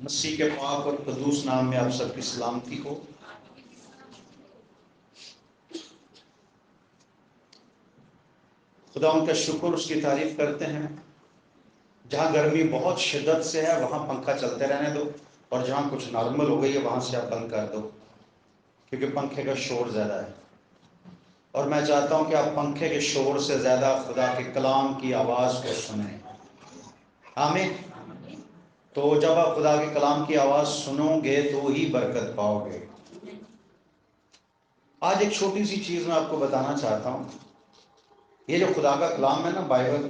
مسیح کے پاک اور قدوس نام میں آپ سب کی سلامتی ہو۔ خدا ان کا شکر، اس کی تعریف کرتے ہیں۔ جہاں گرمی بہت شدت سے ہے وہاں پنکھا چلتے رہنے دو، اور جہاں کچھ نارمل ہو گئی ہے وہاں سے آپ بند کر دو، کیونکہ پنکھے کا شور زیادہ ہے۔ اور میں چاہتا ہوں کہ آپ پنکھے کے شور سے زیادہ خدا کے کلام کی آواز کو سنیں۔ آمین۔ تو جب آپ خدا کے کلام کی آواز سنو گے تو ہی برکت پاؤ گے۔ آج ایک چھوٹی سی چیز میں آپ کو بتانا چاہتا ہوں۔ یہ جو خدا کا کلام ہے نا، بائبل،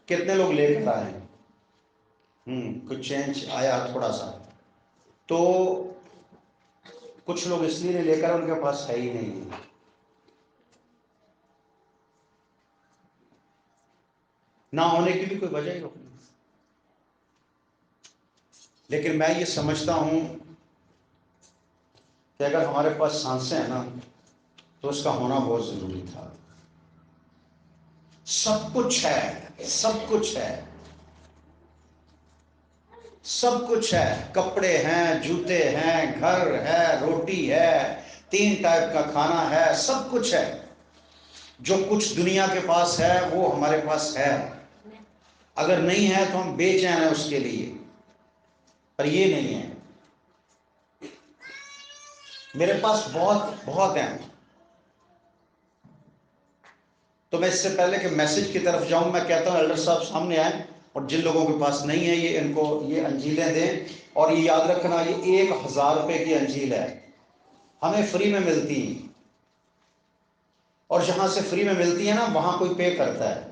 کتنے لوگ لے کر آئے ہیں؟ کچھ چینج آیا تھوڑا سا، تو کچھ لوگ اس لیے لے کر ان کے پاس ہے ہی نہیں ہے۔ نہ ہونے کی بھی کوئی وجہ ہی ہوگی، لیکن میں یہ سمجھتا ہوں کہ اگر ہمارے پاس سانسیں ہیں نا تو اس کا ہونا بہت ضروری تھا۔ سب کچھ ہے، سب کچھ ہے، سب کچھ ہے۔ کپڑے ہیں، جوتے ہیں، گھر ہے، روٹی ہے، 3 ٹائپ کا کھانا ہے، سب کچھ ہے۔ جو کچھ دنیا کے پاس ہے وہ ہمارے پاس ہے۔ اگر نہیں ہے تو ہم بے چین ہیں اس کے لیے، پر یہ نہیں ہے۔ میرے پاس بہت ہیں۔ تو میں اس سے پہلے کہ میسج کی طرف جاؤں، میں کہتا ہوں ایلڈر صاحب سامنے آئیں، اور جن لوگوں کے پاس نہیں ہے یہ ان کو یہ انجیلیں دیں۔ اور یہ یاد رکھنا، یہ 1000 روپے کی انجیل ہے، ہمیں فری میں ملتی ہیں، اور جہاں سے فری میں ملتی ہے نا وہاں کوئی پے کرتا ہے۔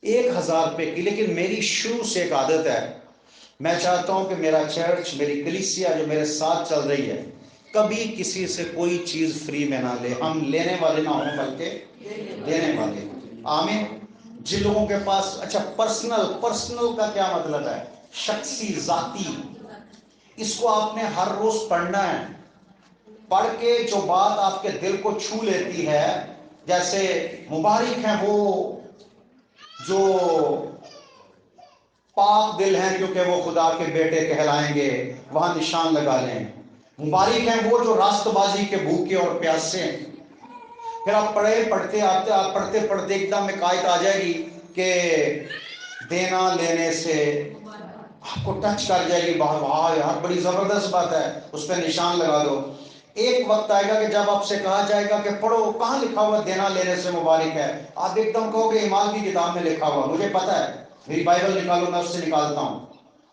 1000 روپے کی، لیکن میری شروع سے ایک عادت ہے، میں چاہتا ہوں کہ میرا چرچ، میری کلیسیا جو میرے ساتھ چل رہی ہے، کبھی کسی سے کوئی چیز فری میں نہ لے۔ ہم لینے والے نہ ہوں بلکہ دینے والے۔ آمین۔ جن لوگوں کے پاس، اچھا، پرسنل کا کیا مطلب ہے؟ شخصی، ذاتی۔ اس کو آپ نے ہر روز پڑھنا ہے۔ پڑھ کے جو بات آپ کے دل کو چھو لیتی ہے، جیسے مبارک ہیں وہ جو پاک دل ہیں کیونکہ وہ خدا کے بیٹے کہلائیں گے، وہاں نشان لگا لیں۔ مبارک ہیں وہ جو راست بازی کے بھوکے اور پیاسے ہیں۔ پھر آپ پڑھتے پڑھتے ایک دم ایک آیت آ جائے گی کہ دینا لینے سے آپ کو ٹچ کر جائے گی، واہ یار بڑی زبردست بات ہے، اس پہ نشان لگا دو۔ ایک وقت آئے گا کہ جب آپ سے کہا جائے گا کہ پڑھو، کہاں لکھا ہوا دینا لینے سے مبارک ہے؟ آپ ایک دم کہو گے ایمان کی کتاب میں لکھا ہوا، مجھے پتا ہے، میری بائبل نکالو، میں اس سے نکالتا ہوں۔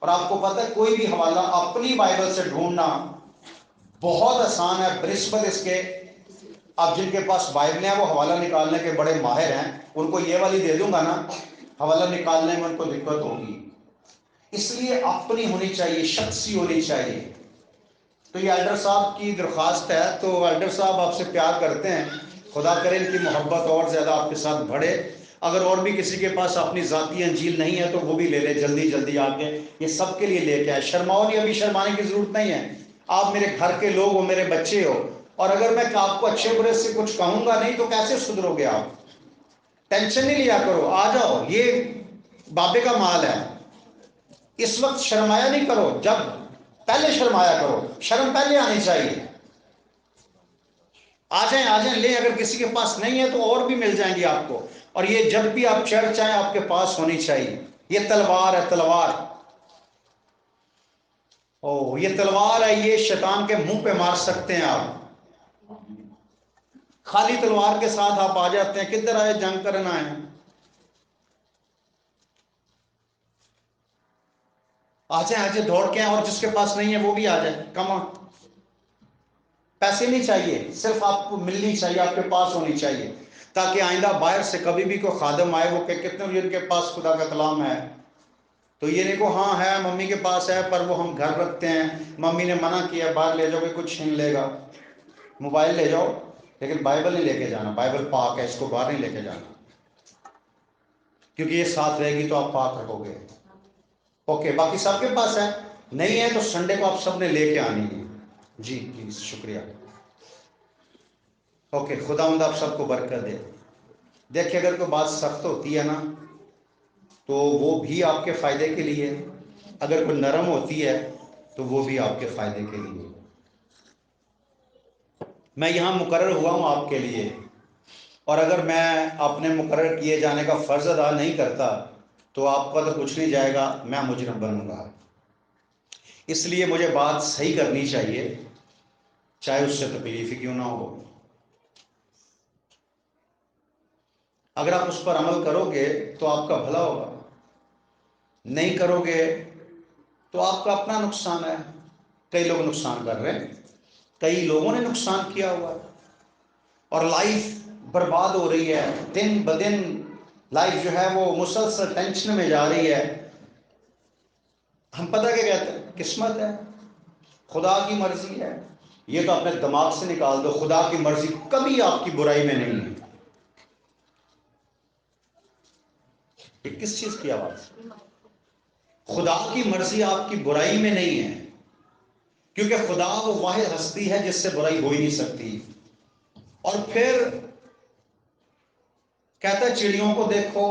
اور آپ کو پتا ہے کوئی بھی حوالہ اپنی بائبل سے ڈھونڈنا بہت آسان ہے بنسبت اس کے۔ اب جن کے پاس بائبلیں ہیں وہ حوالہ نکالنے کے بڑے ماہر ہیں، ان کو یہ والی دے دوں گا نا، حوالہ نکالنے میں ان کو دقت ہوگی۔ اس لیے اپنی ہونی چاہیے، شخصی ہونی چاہیے۔ تو یہ ایلڈر صاحب کی درخواست ہے، تو ایلڈر صاحب آپ سے پیار کرتے ہیں، خدا کرے ان کی محبت اور زیادہ آپ کے ساتھ بڑھے۔ اگر اور بھی کسی کے پاس اپنی ذاتی انجیل نہیں ہے تو وہ بھی لے لے، جلدی جلدی آ کے یہ سب کے لیے لے کے آئے۔ شرماؤ نہیں، ابھی شرمانے کی ضرورت نہیں ہے۔ آپ میرے گھر کے لوگ ہو، میرے بچے ہو، اور اگر میں آپ کو اچھے برے سے کچھ کہوں گا نہیں تو کیسے سدھرو گے آپ؟ ٹینشن نہیں لیا کرو، آ جاؤ، یہ بابے کا مال ہے۔ اس وقت شرمایا نہیں کرو، جب پہلے شرمایا کرو، شرم پہلے آنی چاہیے۔ آ جائیں لیں، اگر کسی کے پاس نہیں ہے تو اور بھی مل جائیں گی آپ کو۔ اور یہ جب بھی آپ چرچ آئیں آپ کے پاس ہونی چاہیے۔ یہ تلوار ہے، تلوار، یہ تلوار ہے، یہ شیطان کے منہ پہ مار سکتے ہیں آپ۔ خالی تلوار کے ساتھ آپ آ جاتے ہیں، کدھر آئے؟ جنگ کرنا ہے۔ آ جائیں دوڑ کے، اور جس کے پاس نہیں ہے وہ بھی آ جائے، کم آن۔ پیسے نہیں چاہیے، صرف آپ کو ملنی چاہیے، آپ کے پاس ہونی چاہیے، تاکہ آئندہ باہر سے کبھی بھی کوئی خادم آئے وہ کہ کتنے جن کے پاس خدا کا کلام ہے، تو یہ نہیں کو ہاں ہے، ممی کے پاس ہے پر وہ ہم گھر رکھتے ہیں، ممی نے منع کیا باہر لے جاؤ گے کچھ چھین لے گا۔ موبائل لے جاؤ لیکن بائبل نہیں لے کے جانا، بائبل پاک ہے، اس کو باہر نہیں لے کے جانا، کیونکہ یہ ساتھ رہے گی تو آپ پاک رہو گے۔ اوکے، باقی سب کے پاس ہے، نہیں ہے تو سنڈے کو آپ سب نے لے کے آنی ہے۔ جی پلیز، شکریہ۔ اوکے، خداوند آپ سب کو برکت دے۔ دیکھیں اگر کوئی بات سخت ہوتی ہے نا تو وہ بھی آپ کے فائدے کے لیے، اگر کوئی نرم ہوتی ہے تو وہ بھی آپ کے فائدے کے لیے۔ میں یہاں مقرر ہوا ہوں آپ کے لیے، اور اگر میں اپنے مقرر کیے جانے کا فرض ادا نہیں کرتا تو آپ کا تو کچھ نہیں جائے گا، میں مجرم بنوں گا۔ اس لیے مجھے بات صحیح کرنی چاہیے، چاہے اس سے تکلیف ہی کیوں نہ ہو۔ اگر آپ اس پر عمل کرو گے تو آپ کا بھلا ہوگا، نہیں کرو گے تو آپ کا اپنا نقصان ہے۔ کئی لوگ نقصان کر رہے ہیں، کئی لوگوں نے نقصان کیا ہوا ہے، اور لائف برباد ہو رہی ہے دن بدن۔ لائف جو ہے وہ مسلسل ٹینشن میں جا رہی ہے۔ ہم پتہ کیا کہتے ہیں؟ قسمت ہے، خدا کی مرضی ہے۔ یہ تو اپنے دماغ سے نکال دو، خدا کی مرضی کبھی آپ کی برائی میں نہیں ہے۔ یہ کس چیز کی آواز؟ خدا کی مرضی آپ کی برائی میں نہیں ہے، کیونکہ خدا وہ واحد ہستی ہے جس سے برائی ہو ہی نہیں سکتی۔ اور پھر کہتا ہے چڑیوں کو دیکھو،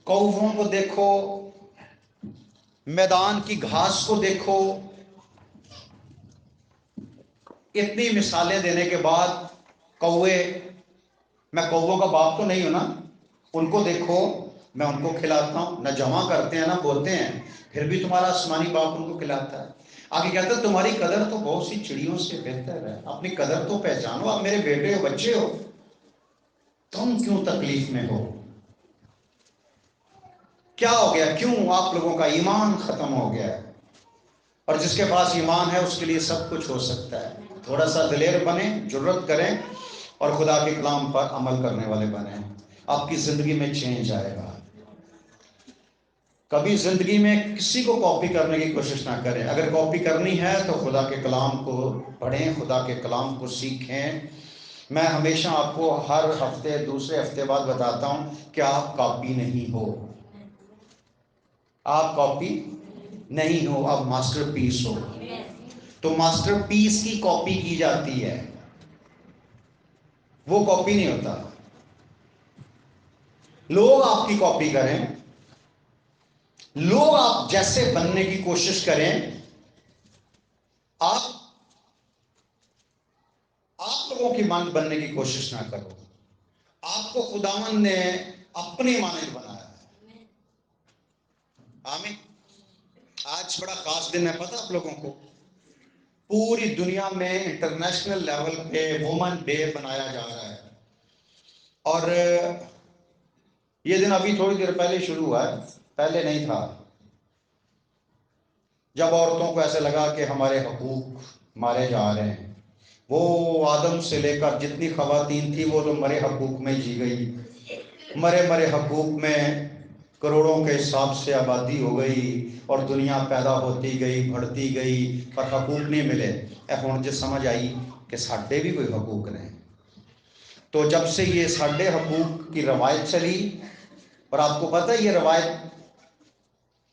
کووں کو دیکھو، میدان کی گھاس کو دیکھو۔ اتنی مثالیں دینے کے بعد کوے، میں کووں کا باپ تو نہیں ہوں نا، ان کو دیکھو، میں ان کو کھلاتا ہوں، نہ جمع کرتے ہیں نہ بولتے ہیں، پھر بھی تمہارا آسمانی باپ ان کو کھلاتا ہے۔ آگے کہتا ہے تمہاری قدر تو بہت سی چڑیوں سے بہتر ہے، اپنی قدر تو پہچانو، آپ میرے بیٹے ہو، بچے ہو، تم کیوں تکلیف میں ہو؟ کیا ہو گیا؟ کیوں آپ لوگوں کا ایمان ختم ہو گیا ہے؟ اور جس کے پاس ایمان ہے اس کے لیے سب کچھ ہو سکتا ہے۔ تھوڑا سا دلیر بنیں، جرت کریں، اور خدا کے کلام پر عمل کرنے والے بنیں، آپ کی زندگی میں چینج آئے گا۔ کبھی زندگی میں کسی کو کاپی کرنے کی کوشش نہ کریں۔ اگر کاپی کرنی ہے تو خدا کے کلام کو پڑھیں، خدا کے کلام کو سیکھیں۔ میں ہمیشہ آپ کو ہر ہفتے دوسرے ہفتے بعد بتاتا ہوں کہ آپ کاپی نہیں ہو، آپ کاپی نہیں ہو، آپ ماسٹر پیس ہو۔ تو ماسٹر پیس کی کاپی کی جاتی ہے، وہ کاپی نہیں ہوتا۔ لوگ آپ کی کاپی کریں، لوگ آپ جیسے بننے کی کوشش کریں، آپ لوگوں کی مانند بننے کی کوشش نہ کرو۔ آپ کو خداوند نے اپنی مانند بنایا ہے۔ آمین۔ آج بڑا خاص دن ہے، پتہ آپ لوگوں کو؟ پوری دنیا میں انٹرنیشنل لیول پہ وومن ڈے منایا جا رہا ہے، اور یہ دن ابھی تھوڑی دیر پہلے شروع ہوا ہے، پہلے نہیں تھا۔ جب عورتوں کو ایسے لگا کہ ہمارے حقوق مارے جا رہے ہیں، وہ آدم سے لے کر جتنی خواتین تھی وہ تو مرے حقوق میں جی گئی، مرے حقوق میں کروڑوں کے حساب سے آبادی ہو گئی، اور دنیا پیدا ہوتی گئی، بڑھتی گئی، پر حقوق نہیں ملے۔ ہن جو سمجھ آئی کہ ساڈے بھی کوئی حقوق نہیں۔ تو جب سے یہ ساڈے حقوق کی روایت چلی، اور آپ کو پتہ ہے یہ روایت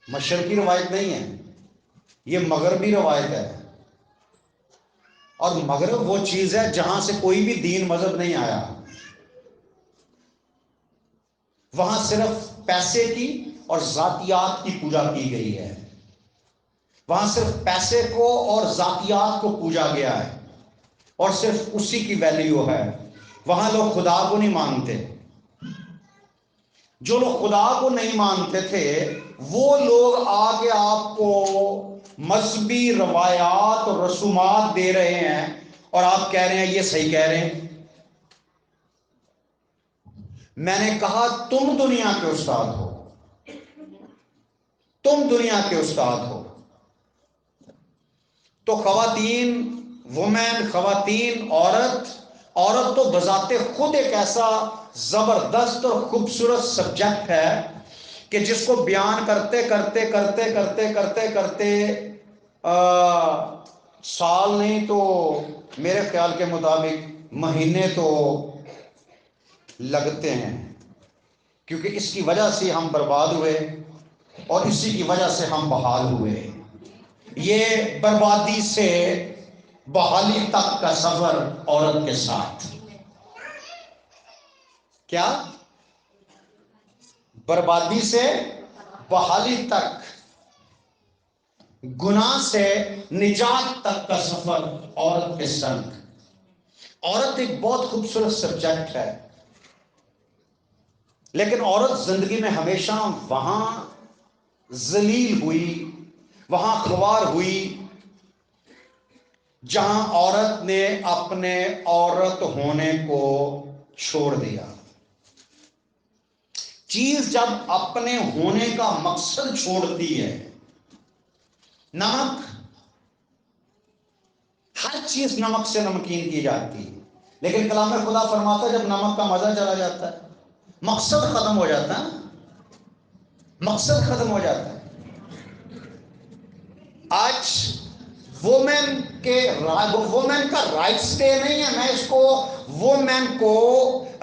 مشرقی روایت نہیں ہے، یہ مغربی روایت ہے، اور مغرب وہ چیز ہے جہاں سے کوئی بھی دین مذہب نہیں آیا۔ وہاں صرف پیسے کی اور ذاتیات کی پوجا کی گئی ہے، وہاں صرف پیسے کو اور ذاتیات کو پوجا گیا ہے، اور صرف اسی کی ویلیو ہے۔ وہاں لوگ خدا کو نہیں مانتے۔ جو لوگ خدا کو نہیں مانتے تھے وہ لوگ آ کے آپ کو مذہبی روایات اور رسومات دے رہے ہیں، اور آپ کہہ رہے ہیں یہ صحیح کہہ رہے ہیں۔ میں نے کہا تم دنیا کے استاد ہو، تم دنیا کے استاد ہو۔ تو خواتین، وومین، خواتین، عورت تو بذات خود ایک ایسا زبردست اور خوبصورت سبجیکٹ ہے کہ جس کو بیان کرتے کرتے کرتے کرتے کرتے کرتے سال نہیں تو میرے خیال کے مطابق مہینے تو لگتے ہیں، کیونکہ اس کی وجہ سے ہم برباد ہوئے، اور اسی کی وجہ سے ہم بحال ہوئے۔ یہ بربادی سے بحالی تک کا سفر عورت کے ساتھ، کیا بربادی سے بحالی تک، گناہ سے نجات تک کا سفر عورت کے سنگ۔ عورت ایک بہت خوبصورت سبجیکٹ ہے، لیکن عورت زندگی میں ہمیشہ وہاں ذلیل ہوئی، وہاں خوار ہوئی جہاں عورت نے اپنے عورت ہونے کو چھوڑ دیا۔ چیز جب اپنے ہونے کا مقصد چھوڑتی ہے، نمک، ہر چیز نمک سے نمکین کی جاتی ہے، لیکن کلام خدا فرماتا ہے جب نمک کا مزہ چلا جاتا ہے، مقصد ختم ہو جاتا ہے، مقصد ختم ہو جاتا ہے۔ آج وومن کا رائٹس ڈے نہیں ہے، میں اس کو وومن کو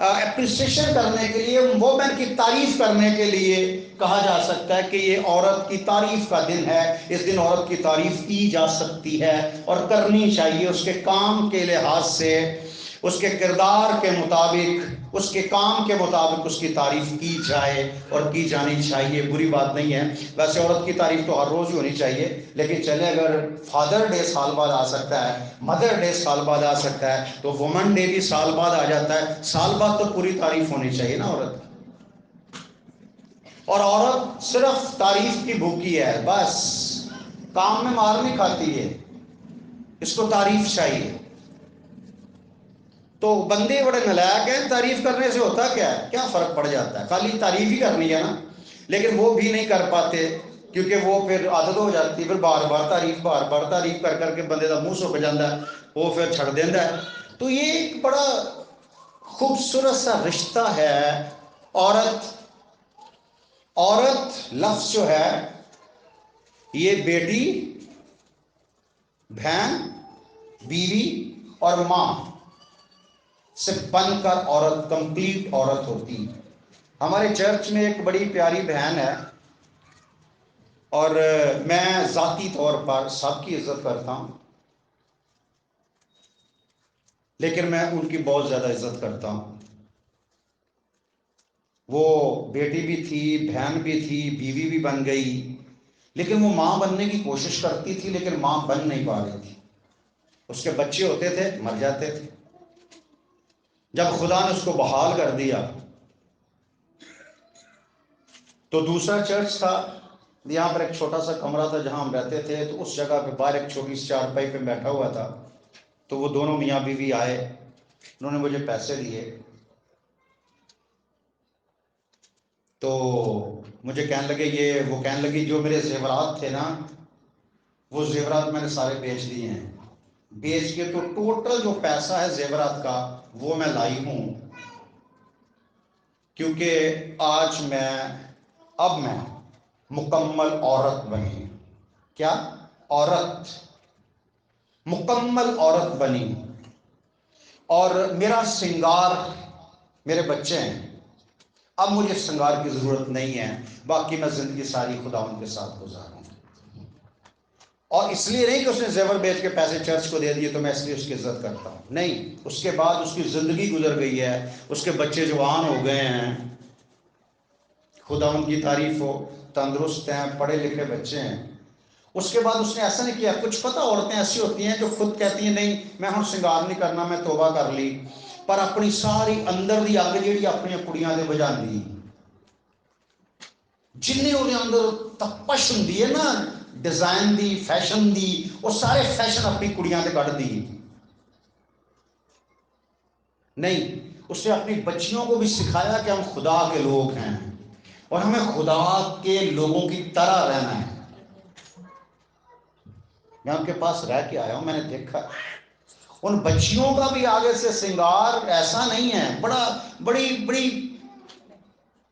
اپریسیشن کرنے کے لیے، وومن کی تعریف کرنے کے لیے کہا جا سکتا ہے کہ یہ عورت کی تعریف کا دن ہے۔ اس دن عورت کی تعریف کی جا سکتی ہے اور کرنی چاہیے، اس کے کام کے لحاظ سے، اس کے کردار کے مطابق، اس کے کام کے مطابق اس کی تعریف کی جائے اور کی جانی چاہیے، بری بات نہیں ہے۔ ویسے عورت کی تعریف تو ہر روز ہی ہونی چاہیے، لیکن چلے اگر فادر ڈے سال بعد آ سکتا ہے، مدر ڈے سال بعد آ سکتا ہے، تو وومن ڈے بھی سال بعد آ جاتا ہے، سال بعد تو پوری تعریف ہونی چاہیے نا عورت کی۔ اور عورت صرف تعریف کی بھوکی ہے، بس کام میں مار نہیں کھاتی ہے، اس کو تعریف چاہیے۔ تو بندے بڑے نلائق ہیں، تعریف کرنے سے ہوتا کیا ہے، کیا فرق پڑ جاتا ہے، خالی تعریف ہی کرنی ہے نا، لیکن وہ بھی نہیں کر پاتے کیونکہ وہ پھر عادت ہو جاتی ہے، پھر بار بار تعریف کر کر کے بندے کا منہ سک جاتا ہے، وہ پھر چھڑ دینا ہے۔ تو یہ ایک بڑا خوبصورت سا رشتہ ہے عورت لفظ جو ہے یہ بیٹی، بہن، بیوی اور ماں سے بن کر عورت کمپلیٹ عورت ہوتی۔ ہمارے چرچ میں ایک بڑی پیاری بہن ہے، اور میں ذاتی طور پر سب کی عزت کرتا ہوں، لیکن میں ان کی بہت زیادہ عزت کرتا ہوں۔ وہ بیٹی بھی تھی، بہن بھی تھی، بیوی بھی بن گئی، لیکن وہ ماں بننے کی کوشش کرتی تھی لیکن ماں بن نہیں پا رہی تھی۔ اس کے بچے ہوتے تھے، مر جاتے تھے۔ جب خدا نے اس کو بحال کر دیا تو دوسرا چرچ تھا، یہاں پر ایک چھوٹا سا کمرہ تھا جہاں ہم رہتے تھے، تو اس جگہ پہ باہر ایک چھوٹی سی چارپائی پہ بیٹھا ہوا تھا، تو وہ دونوں میاں بیوی آئے، انہوں نے مجھے پیسے دیے، تو مجھے کہنے لگے وہ کہنے لگی جو میرے زیورات تھے نا، وہ زیورات میں نے سارے بیچ دیے ہیں، بیچ کے تو ٹوٹل جو پیسہ ہے زیورات کا وہ میں لائی ہوں، کیونکہ اب میں مکمل عورت بنی۔ کیا؟ عورت، مکمل عورت بنی، اور میرا سنگار میرے بچے ہیں، اب مجھے سنگار کی ضرورت نہیں ہے، باقی میں زندگی ساری خداوند کے ساتھ گزاروں۔ اور اس لیے نہیں کہ اس نے زیور بیچ کے پیسے چرچ کو دے دیے تو میں اس لیے اس کی عزت کرتا ہوں، نہیں، اس کے بعد اس کی زندگی گزر گئی ہے، اس کے بچے جوان ہو گئے ہیں، خداوند کی تعریف ہو، تندرست ہیں، پڑھے لکھے بچے ہیں۔ اس کے بعد اس نے ایسا نہیں کیا۔ کچھ پتہ عورتیں ایسی ہوتی ہیں جو خود کہتی ہیں نہیں میں ہن سنگار نہیں کرنا، میں توبہ کر لی، پر اپنی ساری اندر دی اگ جیڑی اپنی کڑیاں دے بجاندی، جنہیں انہیں اندر تپش ہوندی ہے نا ڈیزائن دی، فیشن دی، وہ سارے فیشن اپنی کڑیاں دے کٹ دی۔ نہیں، اس نے اپنی بچیوں کو بھی سکھایا کہ ہم خدا کے لوگ ہیں اور ہمیں خدا کے لوگوں کی طرح رہنا ہے۔ میں ان کے پاس رہ کے آیا ہوں، میں نے دیکھا ان بچیوں کا بھی آگے سے سنگار ایسا نہیں ہے، بڑی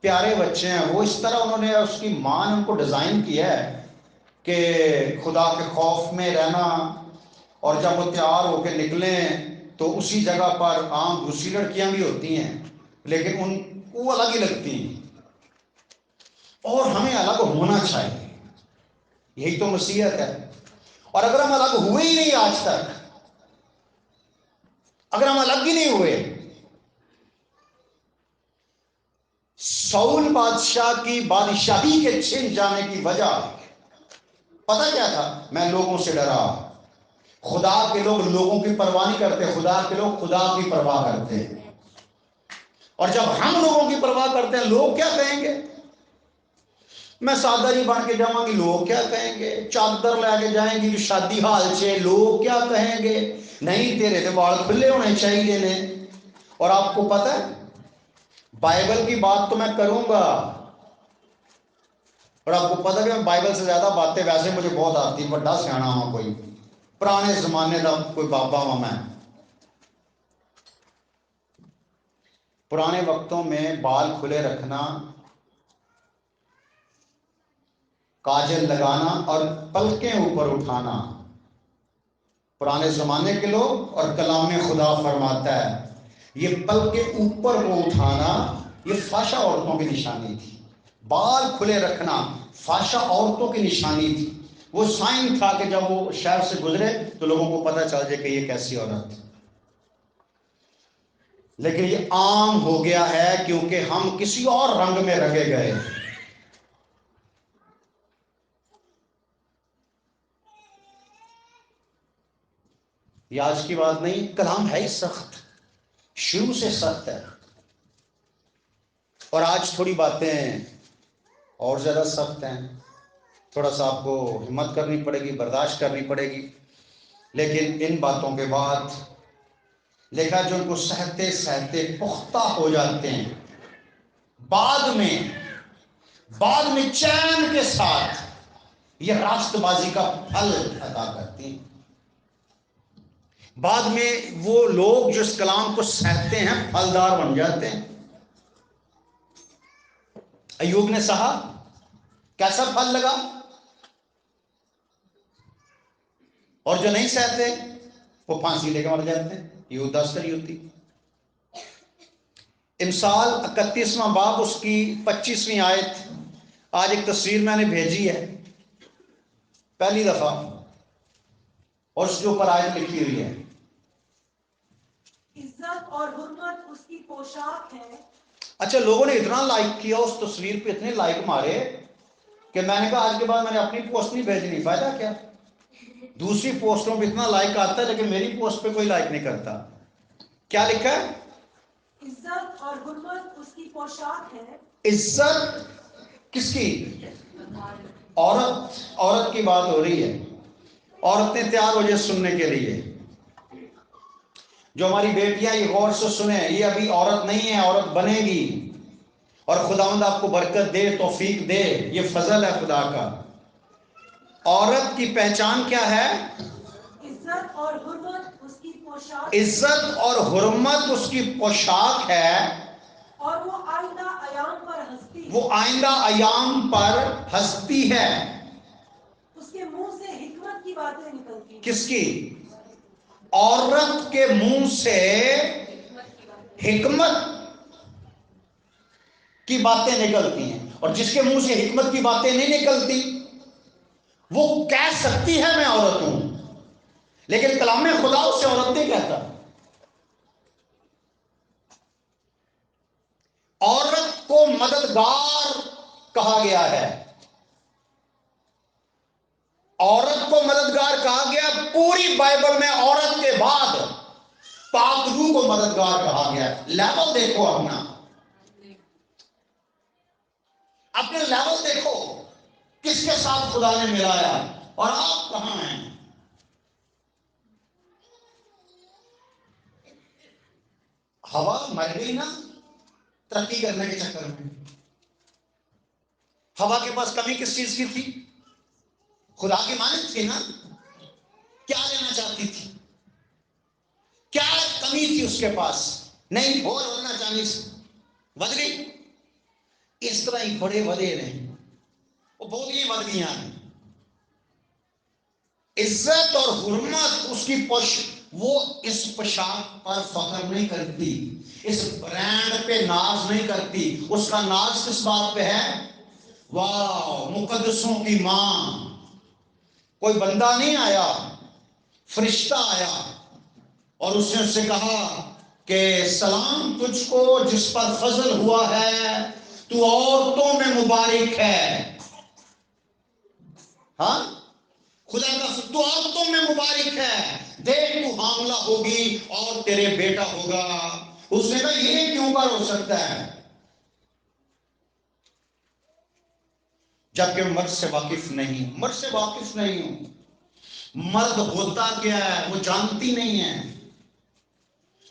پیارے بچے ہیں وہ، اس طرح انہوں نے، اس کی ماں نے ان کو ڈیزائن کیا ہے کہ خدا کے خوف میں رہنا، اور جب وہ تیار ہو کے نکلیں تو اسی جگہ پر عام دوسری لڑکیاں بھی ہوتی ہیں لیکن ان کو الگ ہی لگتی ہیں، اور ہمیں الگ ہونا چاہیے، یہی تو مسیحیت ہے۔ اور اگر ہم الگ ہوئے ہی نہیں آج تک، اگر ہم الگ ہی نہیں ہوئے، سول بادشاہ کی بادشاہی کے چھن جانے کی وجہ پتہ کیا تھا؟ میں لوگوں سے ڈرا. خدا کے لوگ لوگوں کی پرواہ نہیں کرتے، خدا کے لوگ خدا کی پرواہ کرتے ہیں. اور جب ہم لوگوں کی پرواہ کرتے ہیں، لوگ کیا کہیں گے؟ میں سادہ جی بن کے جاؤں گی، لوگ کیا کہیں گے؟ چادر لے کے جائیں گی شادی حال سے، لوگ کیا کہیں گے؟ نہیں، تیرے تو بال کھلے ہونے چاہیے نے. اور آپ کو پتہ ہے بائبل کی بات تو میں کروں گا، اور آپ کو پتہ ہے کہ میں بائبل سے زیادہ باتیں ویسے مجھے بہت آتی، بڑا سیانا ہوں کوئی پرانے زمانے کا کوئی بابا ہوں میں. پرانے وقتوں میں بال کھلے رکھنا، کاجل لگانا اور پلکیں اوپر اٹھانا پرانے زمانے کے لوگ، اور کلام خدا فرماتا ہے یہ پلکیں اوپر کو اٹھانا یہ فحشہ عورتوں کی نشانی تھی. بال کھلے رکھنا فحشہ عورتوں کی نشانی تھی. وہ سائن تھا کہ جب وہ شہر سے گزرے تو لوگوں کو پتہ چل جائے کہ یہ کیسی عورت. لیکن یہ عام ہو گیا ہے کیونکہ ہم کسی اور رنگ میں رنگے گئے. یہ آج کی بات نہیں، کلام ہے ہی سخت، شروع سے سخت ہے. اور آج تھوڑی باتیں اور زیادہ سخت ہیں، تھوڑا سا آپ کو ہمت کرنی پڑے گی، برداشت کرنی پڑے گی. لیکن ان باتوں کے بعد لکھا جو ان کو سہتے سہتے پختہ ہو جاتے ہیں، بعد میں چین کے ساتھ یہ راست بازی کا پھل عطا کرتی ہیں. بعد میں وہ لوگ جو اس کلام کو سہتے ہیں پھلدار بن جاتے ہیں. ایوب نے سہا، کیسا پھل لگا؟ اور جو نہیں سہتے وہ پھانسی لے کے مر جاتے ہیں. یہودا اسکریوتی. امثال 31واں باب اس کی 25ویں آیت، آج ایک تصویر میں نے بھیجی ہے پہلی دفعہ، اور اس کے اوپر آیت لکھی ہوئی ہے عزت اور حرمت اس کی پوشاک ہے. اچھا، لوگوں نے اتنا لائک کیا اس تصویر پہ، اتنے لائک مارے کہ میں نے کہا آج کے بعد میں نے اپنی پوسٹ نہیں بھیجنی. فائدہ کیا؟ دوسری پوسٹوں پہ اتنا لائک آتا ہے لیکن میری پوسٹ پہ کوئی لائک نہیں کرتا. کیا لکھا ہے؟ عزت اور حرمت اس کی پوشاک ہے. عزت کس کی؟ عورت کی بات ہو رہی ہے. عورتیں تیار ہو جائے سننے کے لیے. جو ہماری بیٹیاں یہ غور سے سنیں، یہ ابھی عورت نہیں ہے، عورت بنے گی. اور خداوند آپ کو برکت دے، توفیق دے، یہ فضل ہے خدا کا. عورت کی پہچان کیا ہے؟ عزت اور حرمت اس کی پوشاک. عزت اور حرمت اس کی پوشاک ہے. اور وہ آئندہ ایام پر ہنستی ہے. وہ آئندہ ایام پر ہنستی ہے. اس کے منہ سے حکمت کی باتیں نکلتی ہیں. کس کی؟ عورت کے منہ سے حکمت کی باتیں نکلتی ہیں. اور جس کے منہ سے حکمت کی باتیں نہیں نکلتی وہ کہہ سکتی ہے میں عورت ہوں، لیکن کلام خدا اس سے عورت نہیں کہتا. عورت کو مددگار کہا گیا ہے. عورت کو مددگار کہا گیا. پوری بائبل میں عورت کے بعد پاک روح کو مددگار کہا گیا. لیول دیکھو اپنے لیول دیکھو کس کے ساتھ خدا نے ملایا اور آپ کہاں ہیں. ہوا مر گئی نا ترقی کرنے کے چکر میں. ہوا کے پاس کمی کس چیز کی تھی؟ خدا کی مانند تھی نا. کیا لینا چاہتی تھی؟ کیا کمی تھی اس کے پاس؟ نہیں، اور بڑھنا چاہیے سے بڑھ گئی. اس طرح ہی بڑے بڑے نہیں، وہ بہت ہی بڑھ گئی ہیں. عزت اور حرمت اس کی وہ اس پوشاک پر فخر نہیں کرتی، اس برانڈ پہ ناز نہیں کرتی. اس کا ناز کس بات پہ ہے؟ واہ، مقدسوں کی ماں. کوئی بندہ نہیں آیا، فرشتہ آیا اور اس نے کہا کہ سلام تجھ کو جس پر فضل ہوا ہے، تو عورتوں میں مبارک ہے. ہاں خدا کا تو عورتوں میں مبارک ہے. دیکھ تو حاملہ ہوگی اور تیرے بیٹا ہوگا. اس نے کہا یہ کیوں کر ہو سکتا ہے؟ جبکہ مرد سے واقف نہیں ہوں. مرد سے واقف نہیں ہوں. مرد ہوتا کیا ہے وہ جانتی نہیں ہے.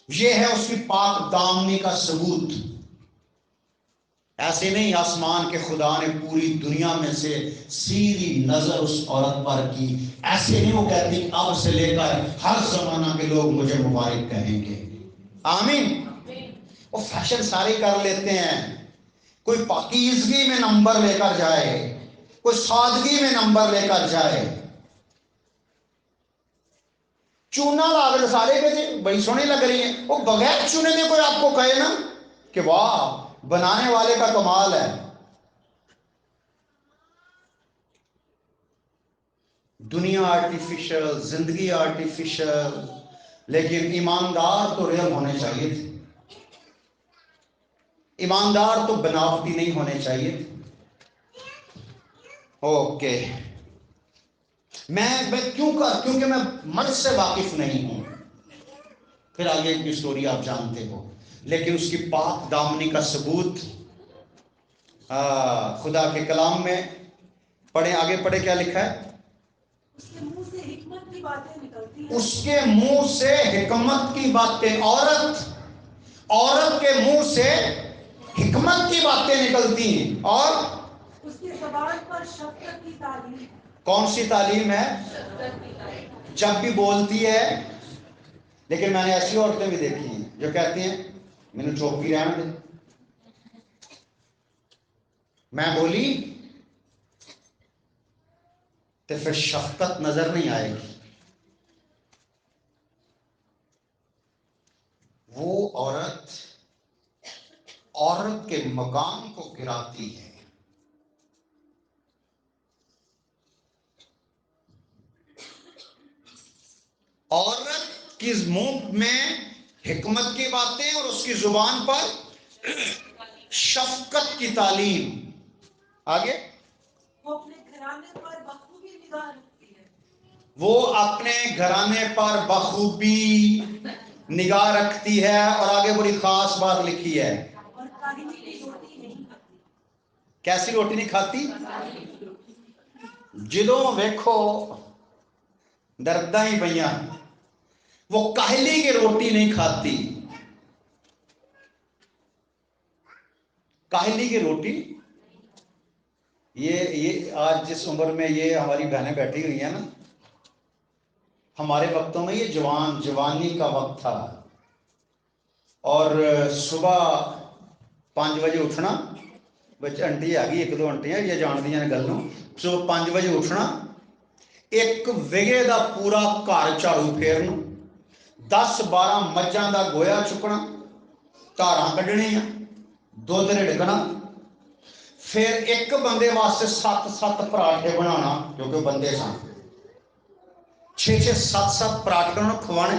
یہ ہے اس کی پاک دامنی کا ثبوت. ایسے نہیں آسمان کے خدا نے پوری دنیا میں سے سیدھی نظر اس عورت پر کی. ایسے نہیں وہ کہتی اب سے لے کر ہر زمانہ کے لوگ مجھے مبارک کہیں گے. آمین. وہ فیشن سارے کر لیتے ہیں. کوئی پاکیزگی میں نمبر لے کر جائے, کوئی سادگی میں نمبر لے کر جائے. چونا لا کے سارے کہتے بڑی سونی لگ رہی ہے. وہ بغیر چونے کے کوئی آپ کو کہے نا کہ واہ بنانے والے کا کمال ہے. دنیا آرٹیفیشل, زندگی آرٹیفیشل, لیکن ایماندار تو ریئل ہونے چاہیے تھے. ایماندار تو بناوٹی نہیں ہونے چاہیے تھے. اوکے. میں کیونکہ میں مرد سے واقف نہیں ہوں. پھر آگے کی سٹوری آپ جانتے ہو. لیکن اس کی پاک دامنی کا ثبوت خدا کے کلام میں پڑھیں. آگے پڑھے کیا لکھا ہے؟ اس کے منہ سے حکمت کی باتیں نکلتی ہیں. اس کے منہ سے حکمت کی باتیں. عورت کے منہ سے حکمت کی باتیں نکلتی ہیں. اور اس کی زبان پر شفقت کی تعلیم. کون سی تعلیم ہے؟ جب بھی بولتی ہے. لیکن میں نے ایسی عورتیں بھی دیکھی ہیں جو کہتی ہیں مینوں چوپی رہن دے. میں بولی تو پھر شفقت نظر نہیں آئے گی. وہ عورت کے مقام کو گراتی ہے. عورت کی منہ میں حکمت کی باتیں اور اس کی زبان پر شفقت کی تعلیم. آگے وہ اپنے گھرانے پر بخوبی نگاہ رکھتی ہے. وہ اپنے گھرانے پر بخوبی نگاہ رکھتی ہے. اور آگے بڑی خاص بات لکھی ہے, اور کاہلی کی روٹی نہیں کھاتی. کیسی روٹی نہیں کھاتی؟ جدوں ویکھو درداں ہی پئیاں. وہ کاہلی کی روٹی نہیں کھاتی. کاہلی کی روٹی یہ آج جس عمر میں یہ ہماری بہنیں بیٹھی ہوئی ہیں نا, ہمارے وقتوں میں یہ جوانی کا وقت تھا. اور صبح 5 بجے اٹھنا. بچے انٹی آ گئی, 1-2 انٹیاں یہ جاندیاں نے گل نوں. صبح 5 بجے اٹھنا, ایک وگے دا پورا گھر جھاڑو پھیرنا, 10-12 مجھاں دا گویا چکنا, دھاراں کڈنیاں, دودھ رڑکنا. پھر ایک بندے واسطے 7 پراٹھے بنانا, کیونکہ بندے سن 6-7 پراٹھے کھوانے,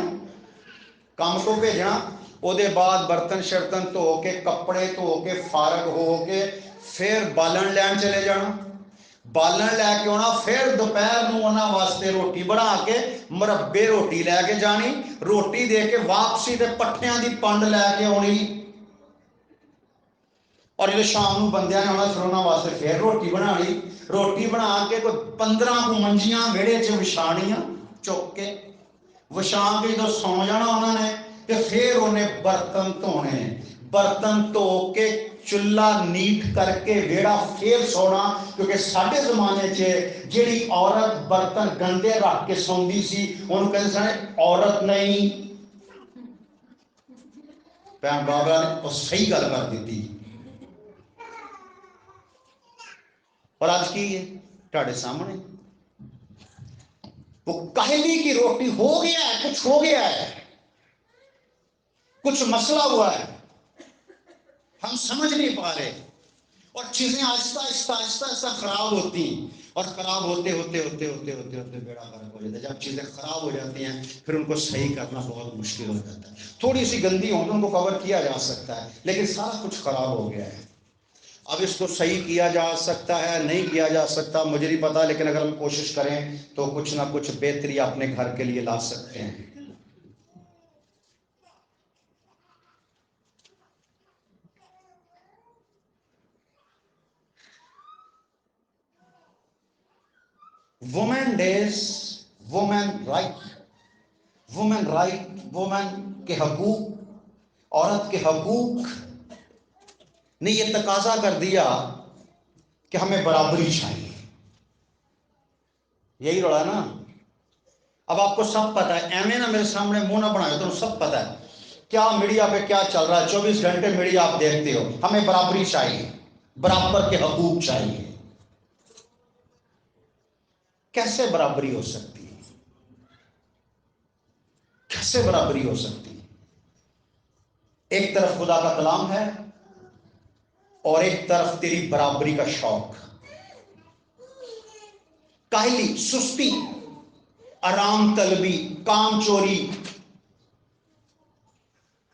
کام کو بھیجنا. او دے بعد برتن شرتن دھو کے کپڑے دھو کے فارغ ہو کے پھر بالن لین چلے جانا. بالن لے کے آنا. پھر دوپہر نوں انہاں واسطے روٹی بنا کے مربے روٹی لے کے جانی. روٹی دے کے واپسی تے پٹھیاں دی پنڈ لے کے آنی. اور جب شام نوں بندیاں نے آنا پھر انہاں واسطے پھر روٹی بنانی. روٹی بنا کے کوئی 15 کو منجیاں ویڑے چ وچھانیاں چک کے وچھا کے جدوں سو جانا انہوں نے, تے پھر انہیں برتن دھونے. برتن دھو کے چولہا نیٹ کر کے ویڑا پھر سونا. کیونکہ ساڈے زمانے جیڑی عورت برتن گندے رکھ کے سوندی سی انہوں کہتے سن عورت نہیں. بہن بابا نے وہ صحیح گل کر دیتی. اور آج کی ہے تہاڈے سامنے, وہ کاہلی کی روٹی ہو گیا ہے, کچھ ہو گیا ہے, کچھ مسئلہ ہوا ہے, ہم سمجھ نہیں پا رہے. اور چیزیں آہستہ خراب ہوتی ہیں. اور خراب ہوتے بیڑا غرق ہو جاتا ہے. جب چیزیں خراب ہو جاتی ہیں پھر ان کو صحیح کرنا بہت مشکل ہو جاتا ہے. تھوڑی سی گندی ہو تو ان کو کور کیا جا سکتا ہے, لیکن سارا کچھ خراب ہو گیا ہے. اب اس کو صحیح کیا جا سکتا ہے نہیں کیا جا سکتا مجھے نہیں پتا، لیکن اگر ہم کوشش کریں تو کچھ نہ کچھ بہتری اپنے گھر کے لیے لا سکتے ہیں. Women days, women right, women right, women کے حقوق، عورت کے حقوق نے یہ تقاضا کر دیا کہ ہمیں برابری چاہیے. یہی روڑا نا. اب آپ کو سب پتا ہے، ایم اے نا میرے سامنے منہ نہ بنائے، تو سب پتا ہے کیا میڈیا پہ کیا چل رہا ہے. 24 گھنٹے میڈیا آپ دیکھتے ہو. ہمیں برابری چاہیے، برابر کے حقوق چاہیے. کیسے برابری ہو سکتی ہے؟ کیسے برابری ہو سکتی ہے؟ ایک طرف خدا کا کلام ہے اور ایک طرف تیری برابری کا شوق. کاہلی، سستی، آرام طلبی، کام چوری،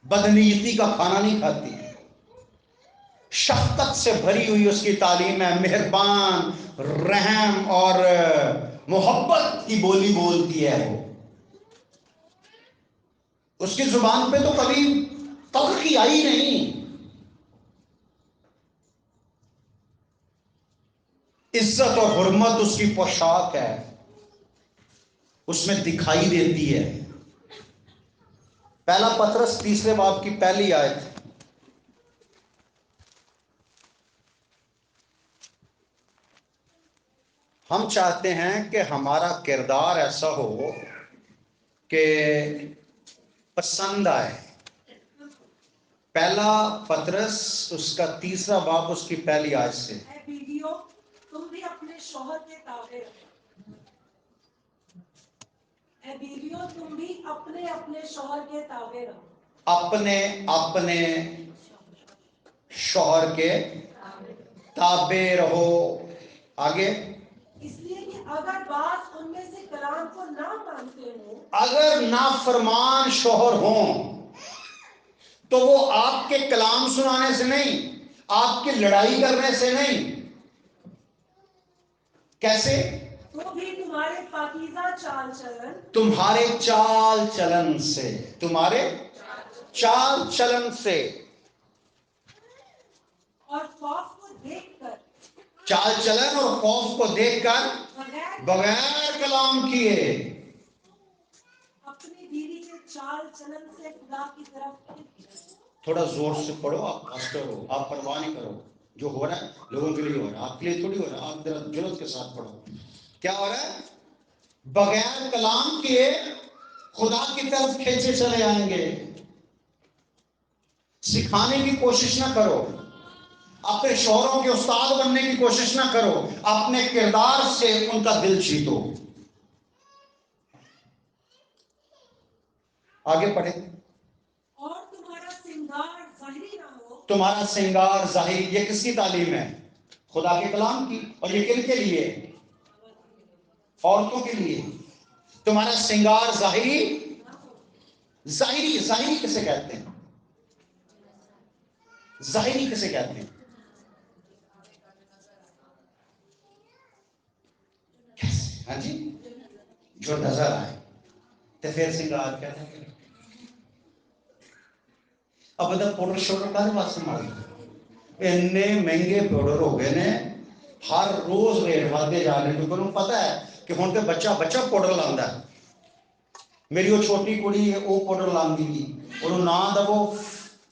بدنیتی کا کھانا نہیں کھاتی. شفقت سے بھری ہوئی اس کی تعلیم ہے. مہربان، رحم اور محبت کی بولی بولتی ہے. وہ اس کی زبان پہ تو کبھی تلخی آئی نہیں. عزت اور حرمت اس کی پوشاک ہے، اس میں دکھائی دیتی ہے. پہلا پطرس 3 باب کی پہلی آیت. ہم چاہتے ہیں کہ ہمارا کردار ایسا ہو کہ پسند آئے. پہلا پطرس اس کا 3 باب اس کی پہلی آیت سے. اے بیویوں، تم بھی اپنے شوہر کے تابع رہو. اے بیویوں، تم بھی اپنے اپنے شوہر کے تابع رہو. اپنے شوہر کے تابع رہو. آگے، اس لیے کہ اگر بعض ان میں سے کلام کو نہ مانتے ہوں، اگر نافرمان شوہر ہوں تو وہ آپ کے کلام سنانے سے نہیں، آپ کی لڑائی کرنے سے نہیں. کیسے؟ تو بھی تمہارے پاکیزہ چال چلن، تمہارے چال چلن سے، تمہارے چال چلن سے، اور خوف کو دیکھ کر، چال چلن اور خوف کو دیکھ کر، بغیر بغیر کلام کیے اپنی بیوی کے چال چلن سے خدا کی طرف پھر جائے. تھوڑا زور سے پڑھو. آپ پاسٹر ہو، آپ پرواہ نہیں کرو. جو ہو رہا ہے لوگوں کے لیے ہو رہا ہے، آپ کے لیے تھوڑی ہو رہا ہے. آپ ذرا جرات کے ساتھ پڑھو. کیا ہو رہا ہے؟ بغیر کلام کیے خدا کی طرف کھینچے چلے آئیں گے. سکھانے کی کوشش نہ کرو، اپنے شوہروں کے استاد بننے کی کوشش نہ کرو، اپنے کردار سے ان کا دل جیتو. آگے پڑھیں. اور تمہارا سنگار ظاہری نہ ہو. تمہارا سنگار ظاہری، یہ کس کی تعلیم ہے؟ خدا کے کلام کی. اور یہ کن کے لیے؟ عورتوں کے لیے. تمہارا سنگار ظاہری، ظاہری کسے کہتے ہیں؟ ظاہری کسے کہتے ہیں؟ ہاں جی، جو نظر آئے تو پھر سنگار کہتے ہیں. اب بتا پاؤڈر شوڈر کا واسطے مارے اتنے مہنگے پاؤڈر ہو گئے نے، ہر روز ریٹ بڑھتے جا رہے. کیونکہ انہوں پتا ہے کہ ہوں تو بچہ پاؤڈر لاندا ہے. میری وہ چھوٹی کڑی ہے، وہ پاؤڈر لاندی گی، انہوں نہ دو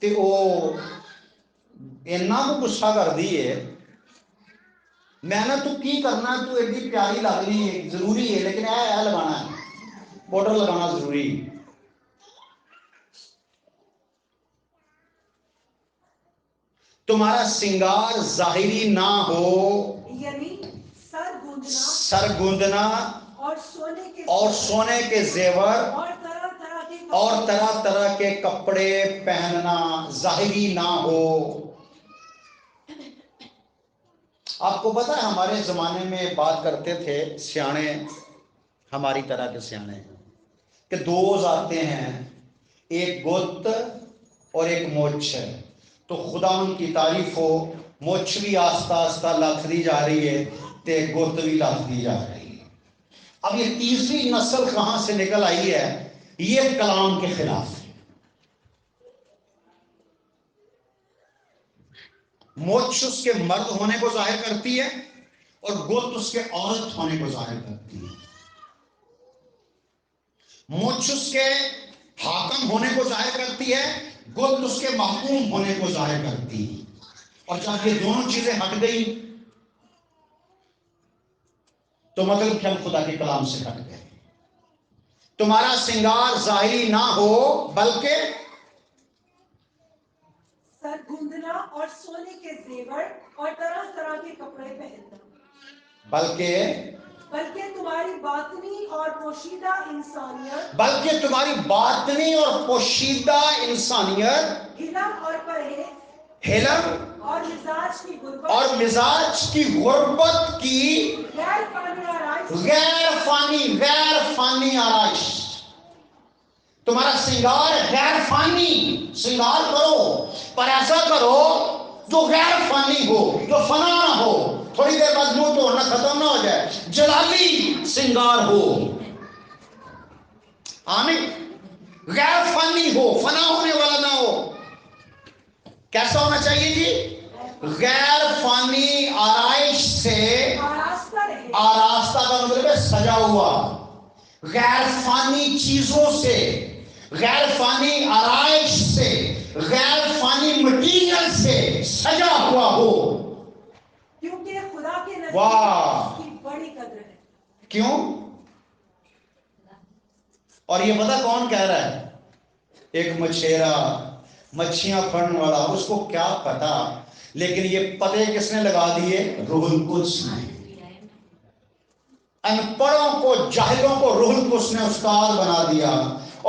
تے وہ اینا کو غصہ کر دی ہے. میں نے تو کی کرنا، تو ایڈی پیاری لگنی ہے، ضروری ہے، لیکن ہے لگانا ہے، پاؤڈر لگانا ضروری ہے. تمہارا سنگار ظاہری نہ ہو، یعنی سر گوندنا اور سونے کے زیور اور طرح طرح کے کپڑے پہننا ظاہری نہ ہو. آپ کو پتا ہے ہمارے زمانے میں بات کرتے تھے سیانے، ہماری طرح کے سیانے، کہ دو ذاتیں ہیں، ایک گت اور ایک موچ ہے. تو خدا ان کی تعریف ہو مچھ بھی آہستہ آہستہ لکھتی جا رہی ہے تے گت بھی لکھتی جا رہی ہے. اب یہ تیسری نسل کہاں سے نکل آئی ہے؟ یہ کلام کے خلاف ہے. مچھ اس کے مرد ہونے کو ظاہر کرتی ہے اور گت اس کے عورت ہونے کو ظاہر کرتی ہے. مچھ اس کے حاکم ہونے کو ظاہر کرتی ہے، گت اس کے محکوم ہونے کو ظاہر کرتی ہے. اور جب یہ دونوں چیزیں ہٹ گئی تو مطلب کہ ہم خدا کے کلام سے ہٹ گئے. تمہارا سنگار ظاہری نہ ہو بلکہ سر گندنا اور سونے کے زیور اور طرح طرح کے کپڑے پہننا، بلکہ تمہاری باطنی اور پوشیدہ انسانیت حلم اور پرہیز اور مزاج کی غربت کی غیر فانی آرائش. تمہارا سنگار غیر فانی سنگار کرو، پر ایسا کرو جو غیر فانی ہو، جو فنا نہ ہو، تھوڑی دیر بعد منہ توڑنا ختم نہ ہو جائے، جلالی سنگار ہو. آمین. غیر فانی ہو، فنا ہونے والا نہ ہو. کیسا ہونا چاہیے جی؟ غیر فانی آرائش سے، آراستہ کا مطلب ہے سجا ہوا، غیر فانی چیزوں سے، غیر فانی آرائش سے، غیر فانی مٹیریل سے سجا ہوا ہو. کیونکہ خدا کے نزدیک اس کی بڑی قدر ہے. کیوں؟ اور یہ پتہ کون کہہ رہا ہے؟ ایک مچھیرا، مچھیاں پکڑنے والا. اس کو کیا پتا، لیکن یہ پتے کس نے لگا دیے؟ روح القدس نے. ان پڑھوں کو، جاہلوں کو روح القدس نے استاد بنا دیا.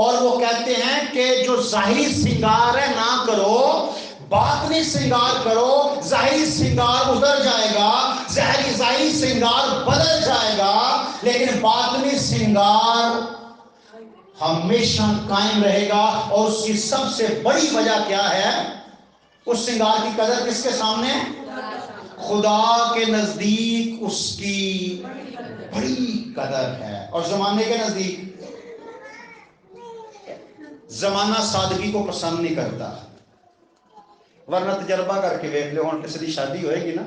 اور وہ کہتے ہیں کہ جو ظاہری سنگار ہے نہ کرو، باطنی سنگار کرو. ظاہری سنگار ادھر جائے گا، ظاہری سنگار بدل جائے گا، لیکن باطنی سنگار ہمیشہ قائم رہے گا. اور اس کی سب سے بڑی وجہ کیا ہے؟ اس سنگار کی قدر کس کے سامنے؟ خدا کے نزدیک اس کی بڑی قدر ہے. اور زمانے کے نزدیک، زمانہ سادگی کو پسند نہیں کرتا. ورنہ تجربہ کر کے دیکھ لو، ہوں کسی کی شادی ہوئے گی نا،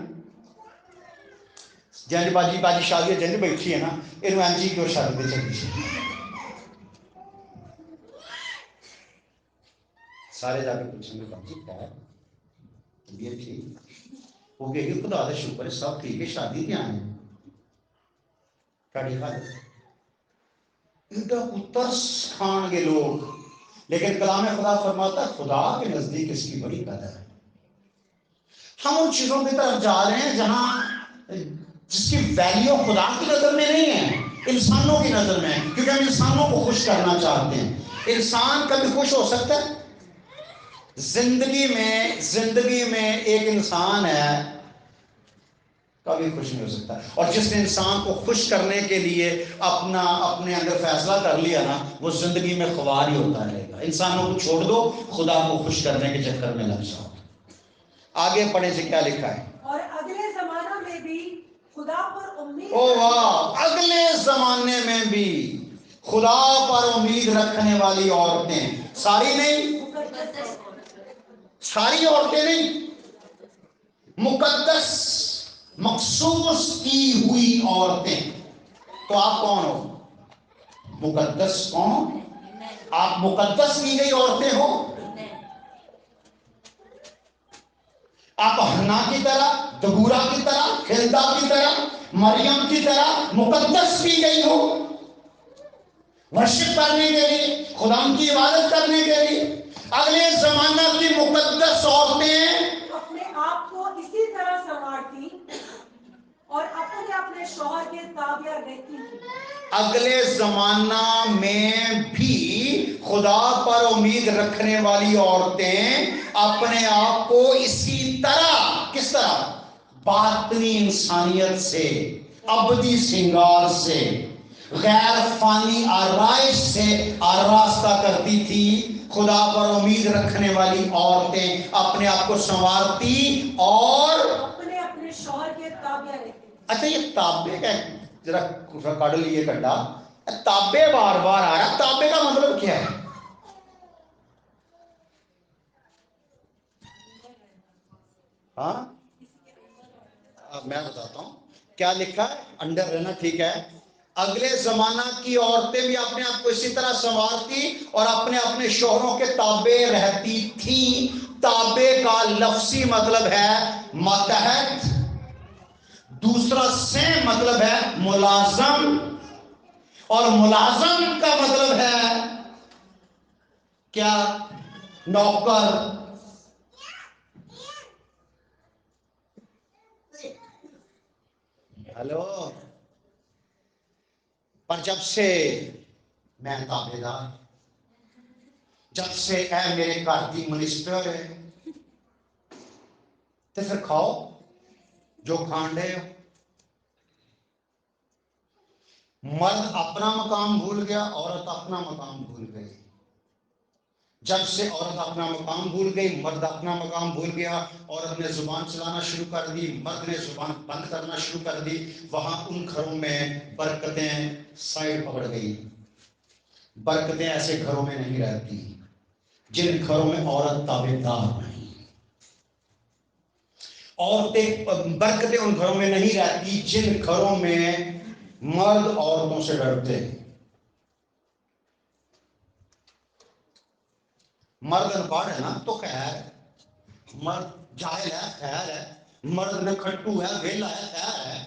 جنج باجی شادی جنج بیٹھی ہے نا، یہ انجی کیوں شادی دے چلی، سارے جا کے پوچھیں گے باجی کیا ہے طبیعت ٹھیک؟ وہ کہے گی خدا کا شکر ہے سب ٹھیک ہے، شادی کیا ہے کاڑی حالت. ایڈا ترس کھان گے لوگ. لیکن کلام خدا فرماتا ہے خدا کے نزدیک اس کی بڑی قدر ہے. ہم ان چیزوں کی طرف جا رہے ہیں جہاں جس کی ویلیو خدا کی نظر میں نہیں ہے، انسانوں کی نظر میں ہے. کیونکہ ہم انسانوں کو خوش کرنا چاہتے ہیں. انسان کبھی خوش ہو سکتا ہے؟ زندگی میں ایک انسان ہے کبھی خوش نہیں ہو سکتا. اور جس نے انسان کو خوش کرنے کے لیے اپنے اندر فیصلہ کر لیا نا، وہ زندگی میں خوار ہی ہوتا رہے گا. انسانوں کو چھوڑ دو، خدا کو خوش کرنے کے چکر میں لگ جاؤ. آگے پڑھیں سے کیا لکھا ہے؟ اور اگلے زمانہ میں بھی خدا پر امید، او واہ، اگلے زمانے میں بھی خدا پر امید رکھنے والی عورتیں، ساری نہیں، ساری عورتیں نہیں، مقدس مخصوص کی ہوئی عورتیں. تو آپ کون ہو؟ مقدس کون؟ آپ مقدس کی گئی عورتیں ہو. آپ حنا کی طرح، دبورا کی طرح، خلدا کی طرح، مریم کی طرح مقدس کی گئی ہو، ورشپ کرنے کے لیے، خدا کی عبادت کرنے کے لیے. اگلے زمانہ کی مقدس عورتیں اپنے آپ کو اسی طرح سنوارتی اور اپنے شوہر کے تابع رہتی تھی. اگلے زمانہ میں بھی خدا پر امید رکھنے والی عورتیں اپنے آپ کو اسی طرح، کس طرح؟ باطنی انسانیت سے، ابدی سنگار سے، غیر فانی آرائش سے آراستہ کرتی تھی، خدا پر امید رکھنے والی عورتیں اپنے آپ کو سنوارتی اور اپنے اپنے شوہر کے تابع رہتی تھی۔ اچھا یہ تابع کا ذرا کاٹ لیے گڈھا، تابع بار بار آ رہا، تابع کا مطلب کیا ہے؟ ہاں میں بتاتا ہوں کیا لکھا ہے، انڈر رہنا ٹھیک ہے۔ اگلے زمانہ کی عورتیں بھی اپنے آپ کو اسی طرح سنوارتی اور اپنے اپنے شوہروں کے تابع رہتی تھیں۔ تابع کا لفظی مطلب ہے ماتحت، دوسرا سیم مطلب ہے ملازم، اور ملازم کا مطلب ہے کیا؟ نوکر۔ ہلو، پر جب سے میں تابع دار، جب سے اے میرے گھر دی منسٹر ہے، تو پھر کھاؤ جو کھان رہے ہو۔ مرد اپنا مقام بھول گیا، عورت اپنا مقام بھول گئی۔ جب سے عورت اپنا مقام بھول گئی، مرد اپنا مقام بھول گیا، عورت نے زبان چلانا شروع کر دی، مرد نے زبان بند کرنا شروع کر دی، وہاں ان گھروں میں برکتیں سائڈ پکڑ گئی۔ برکتیں ایسے گھروں میں نہیں رہتی جن گھروں میں عورت تابع دار نہیں۔ عورتیں، برکتیں ان گھروں میں نہیں رہتی جن گھروں میں مرد عورتوں سے ڈرتے ہیں۔ مرد انپڑھ ہے نا تو خیر ہے، مرد جاہل ہے خیر ہے، مرد میں کھٹو ہے ویلا ہے خیر ہے،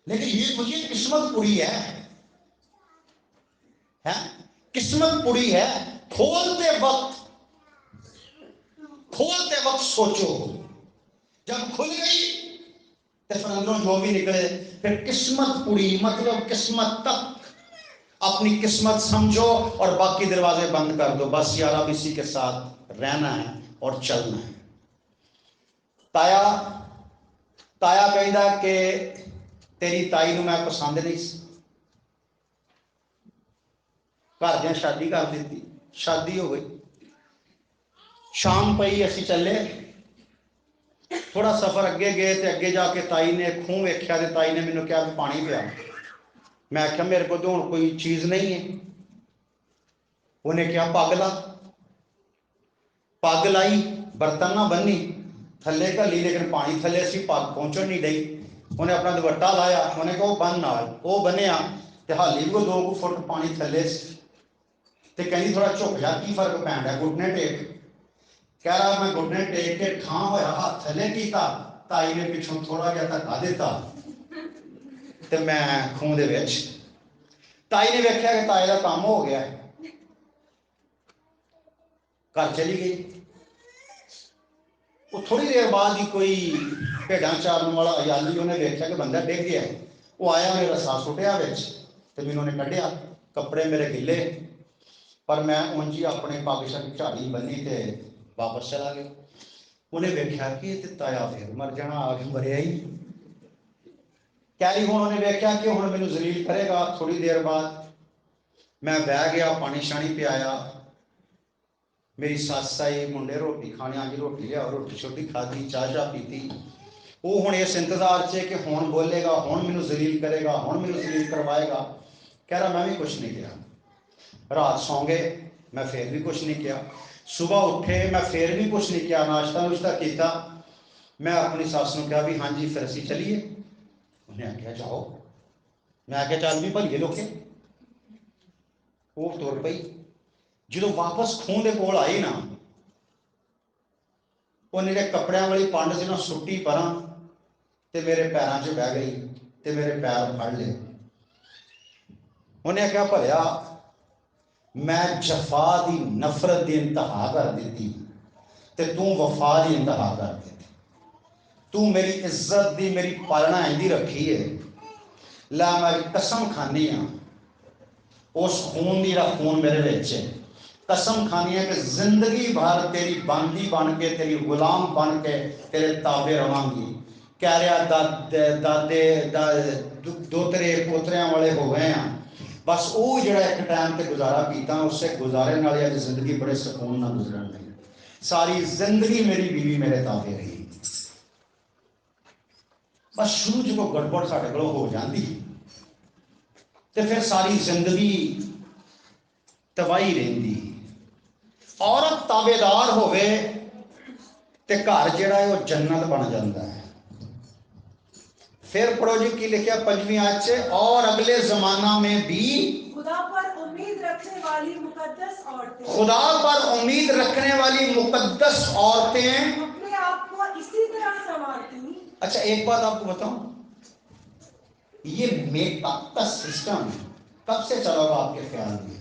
لیکن یہ مجھے قسمت پوری ہے، قسمت پوری ہے۔ کھولتے وقت سوچو، جب کھل گئی تو پھر اندروں جو بھی نکلے، پھر قسمت پوری مطلب قسمت تک اپنی قسمت سمجھو اور باقی دروازے بند کر دو، بس یار اب اسی کے ساتھ رہنا ہے اور چلنا ہے۔ تایا کہندا کہ تیری تائی نو میں پسند نہیں سی، گھر دیا شادی کر دیتی، شادی ہو گئی، شام پئی اسی چلے، تھوڑا سفر اگے گئے تے اگے جا کے تائی نے کھوں ویکھیا تے تائی نے مینوں کہا کہ پانی پیا۔ میں آخیا میرے کو تو ہن کوئی چیز نہیں ہے۔ انہیں کیا پگ لا، پگ لائی، برتن نہ بنی، تھلے گلی لیکن پانی تھلے سی، پگ پہنچن نہیں ڈئی۔ انہیں اپنا دوپٹہ لایا، انہیں کہا وہ بن نال، وہ بنیا تے حالی بھی 2 فٹ پانی تھلے سی تے کہیں تھوڑا جھک جا، کی فرق پین ڈیا، گھٹنے ٹیک۔ کہہ رہا میں گھٹنے ٹیک کے ٹھاں ہویا ہاتھ تھلے کیتا، تائی نے پچھوں تھوڑا جہا دھکا دیتا تے میں خون دے وچ۔ تائی نے ویکھیا کہ تائی دا کام ہو گیا، گھر چلی گئی۔ وہ تھوڑی دیر بعد ہی کوئی بھیڈاں چارن والا عیالی انہیں ویکھیا کہ بندہ ڈگ گیا، وہ آیا میرا سا سٹیا بچ تے مینوں نے کڈیا، کپڑے میرے گلے، پر میں اونج ہی اپنے پگ شگ جھاڑی بنی تے واپس چلا گیا۔ انہیں ویکھیا کہ یہ تے تایا پھر مر جانا، آ کے مریا ہی۔ کہہ رہی ہوں انہیں ویکھیا کہ ہن مینوں ذلیل کرے گا۔ تھوڑی دیر بعد میں بہ گیا، پانی شانی پیا، میری سس آئی، منڈے روٹی کھانے آ گئی، روٹی لیا، روٹی شوٹی کھادی، چاہ شاہ پیتی۔ وہ ہن اس انتظار سے کہ ہن بولے گا، ہن مینوں ذلیل کرے گا، ہن مینوں ذلیل کروائے گا۔ کہہ رہا میں بھی کچھ نہیں کیا، رات سو گئے میں پھر بھی کچھ نہیں کیا، صبح اٹھے میں پھر بھی کچھ نہیں کیا، ناشتہ نشتہ کیتا۔ میں اپنی ساس نوں کہا بھی ہاں جی پھر اسی چلیے، انہیں آخیا جاؤ۔ میں آخیا چل بھی بھلیے لوکے، وہ تر پئی۔ جدو واپس خون دے کول آئی نا، وہ میرے کپڑے والی پانڈ سی نا سٹی پراں تے میرے پیراں 'چ بہ گئی تے میرے پیر پھڑ لے۔ انہیں کیا بھلیا میں جفا دی نفرت دی انتہا کر دیتی تے تو وفا دی انتہا کر دیتی، تو میری عزت دی میری پالنا ایندی رکھی ہے، لا میں قسم کھانی ہاں اس خون دی، خون میرے وچ ہے، قسم کھانی ہے کہ زندگی بھر تیری باندی بن کے، تیری غلام بن کے تیرے تابع رہاں گی۔ کہہ رہا دادے دوترے پوتریاں والے ہو گئے ہیں، بس وہ جڑا ایک ٹائم تے گزارا کیتا اس سے گزارے نال اج زندگی بڑے سکون نال گزرن لگی. ساری زندگی میری بیوی میرے تابع رہی. بس شروع جو گڑبڑ ساڈے کول ہو جاندی تے پھر ساری زندگی تباہی رہندی. عورت تابع دار ہوے تے گھر جڑا ہے وہ جنت بن جاتا ہے. پھر پڑھو جی کی لکھا 5ویں آیت سے, اور اگلے زمانہ میں بھی خدا پر امید رکھنے والی مقدس عورتیں, خدا پر امید رکھنے والی مقدس عورتیں اپنے آپ کو اسی طرح سنوارتی. اچھا ایک بات آپ کو بتاؤں, یہ میک اپ کا سسٹم کب سے چلا ہوگا آپ کے خیال میں؟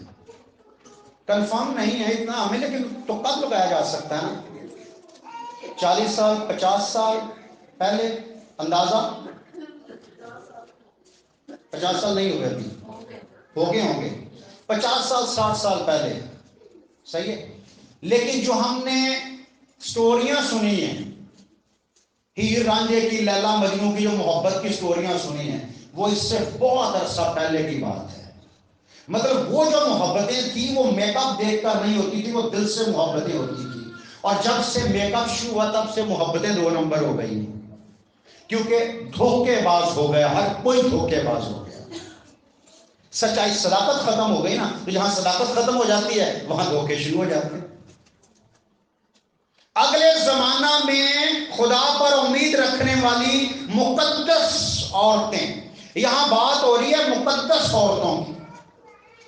کنفرم نہیں ہے اتنا ہمیں, لیکن تو کب لگایا جا سکتا ہے نا, 40 سال 50 سال پہلے اندازہ 50 سال نہیں ہوئے ابھی, ہو گئے ہوں گے 50 سال 60 سال پہلے, صحیح ہے. لیکن جو ہم نے سٹوریاں سنی ہیں, ہیر رانجھے کی, لیلا مجنوں کی جو محبت کی سٹوریاں سنی ہیں, وہ اس سے بہت عرصہ پہلے کی بات ہے. مطلب وہ جو محبتیں تھیں وہ میک اپ دیکھ کر نہیں ہوتی تھی, وہ دل سے محبتیں ہوتی تھی. اور جب سے میک اپ شروع ہوا تب سے محبتیں 2 نمبر ہو گئی, کیونکہ دھوکے باز ہو گیا, ہر کوئی دھوکے باز ہو گیا. سچائی صداقت ختم ہو گئی نا, تو جہاں صداقت ختم ہو جاتی ہے وہاں دھوکے شروع ہو جاتے ہیں. اگلے زمانہ میں خدا پر امید رکھنے والی مقدس عورتیں, یہاں بات ہو رہی ہے مقدس عورتوں کی.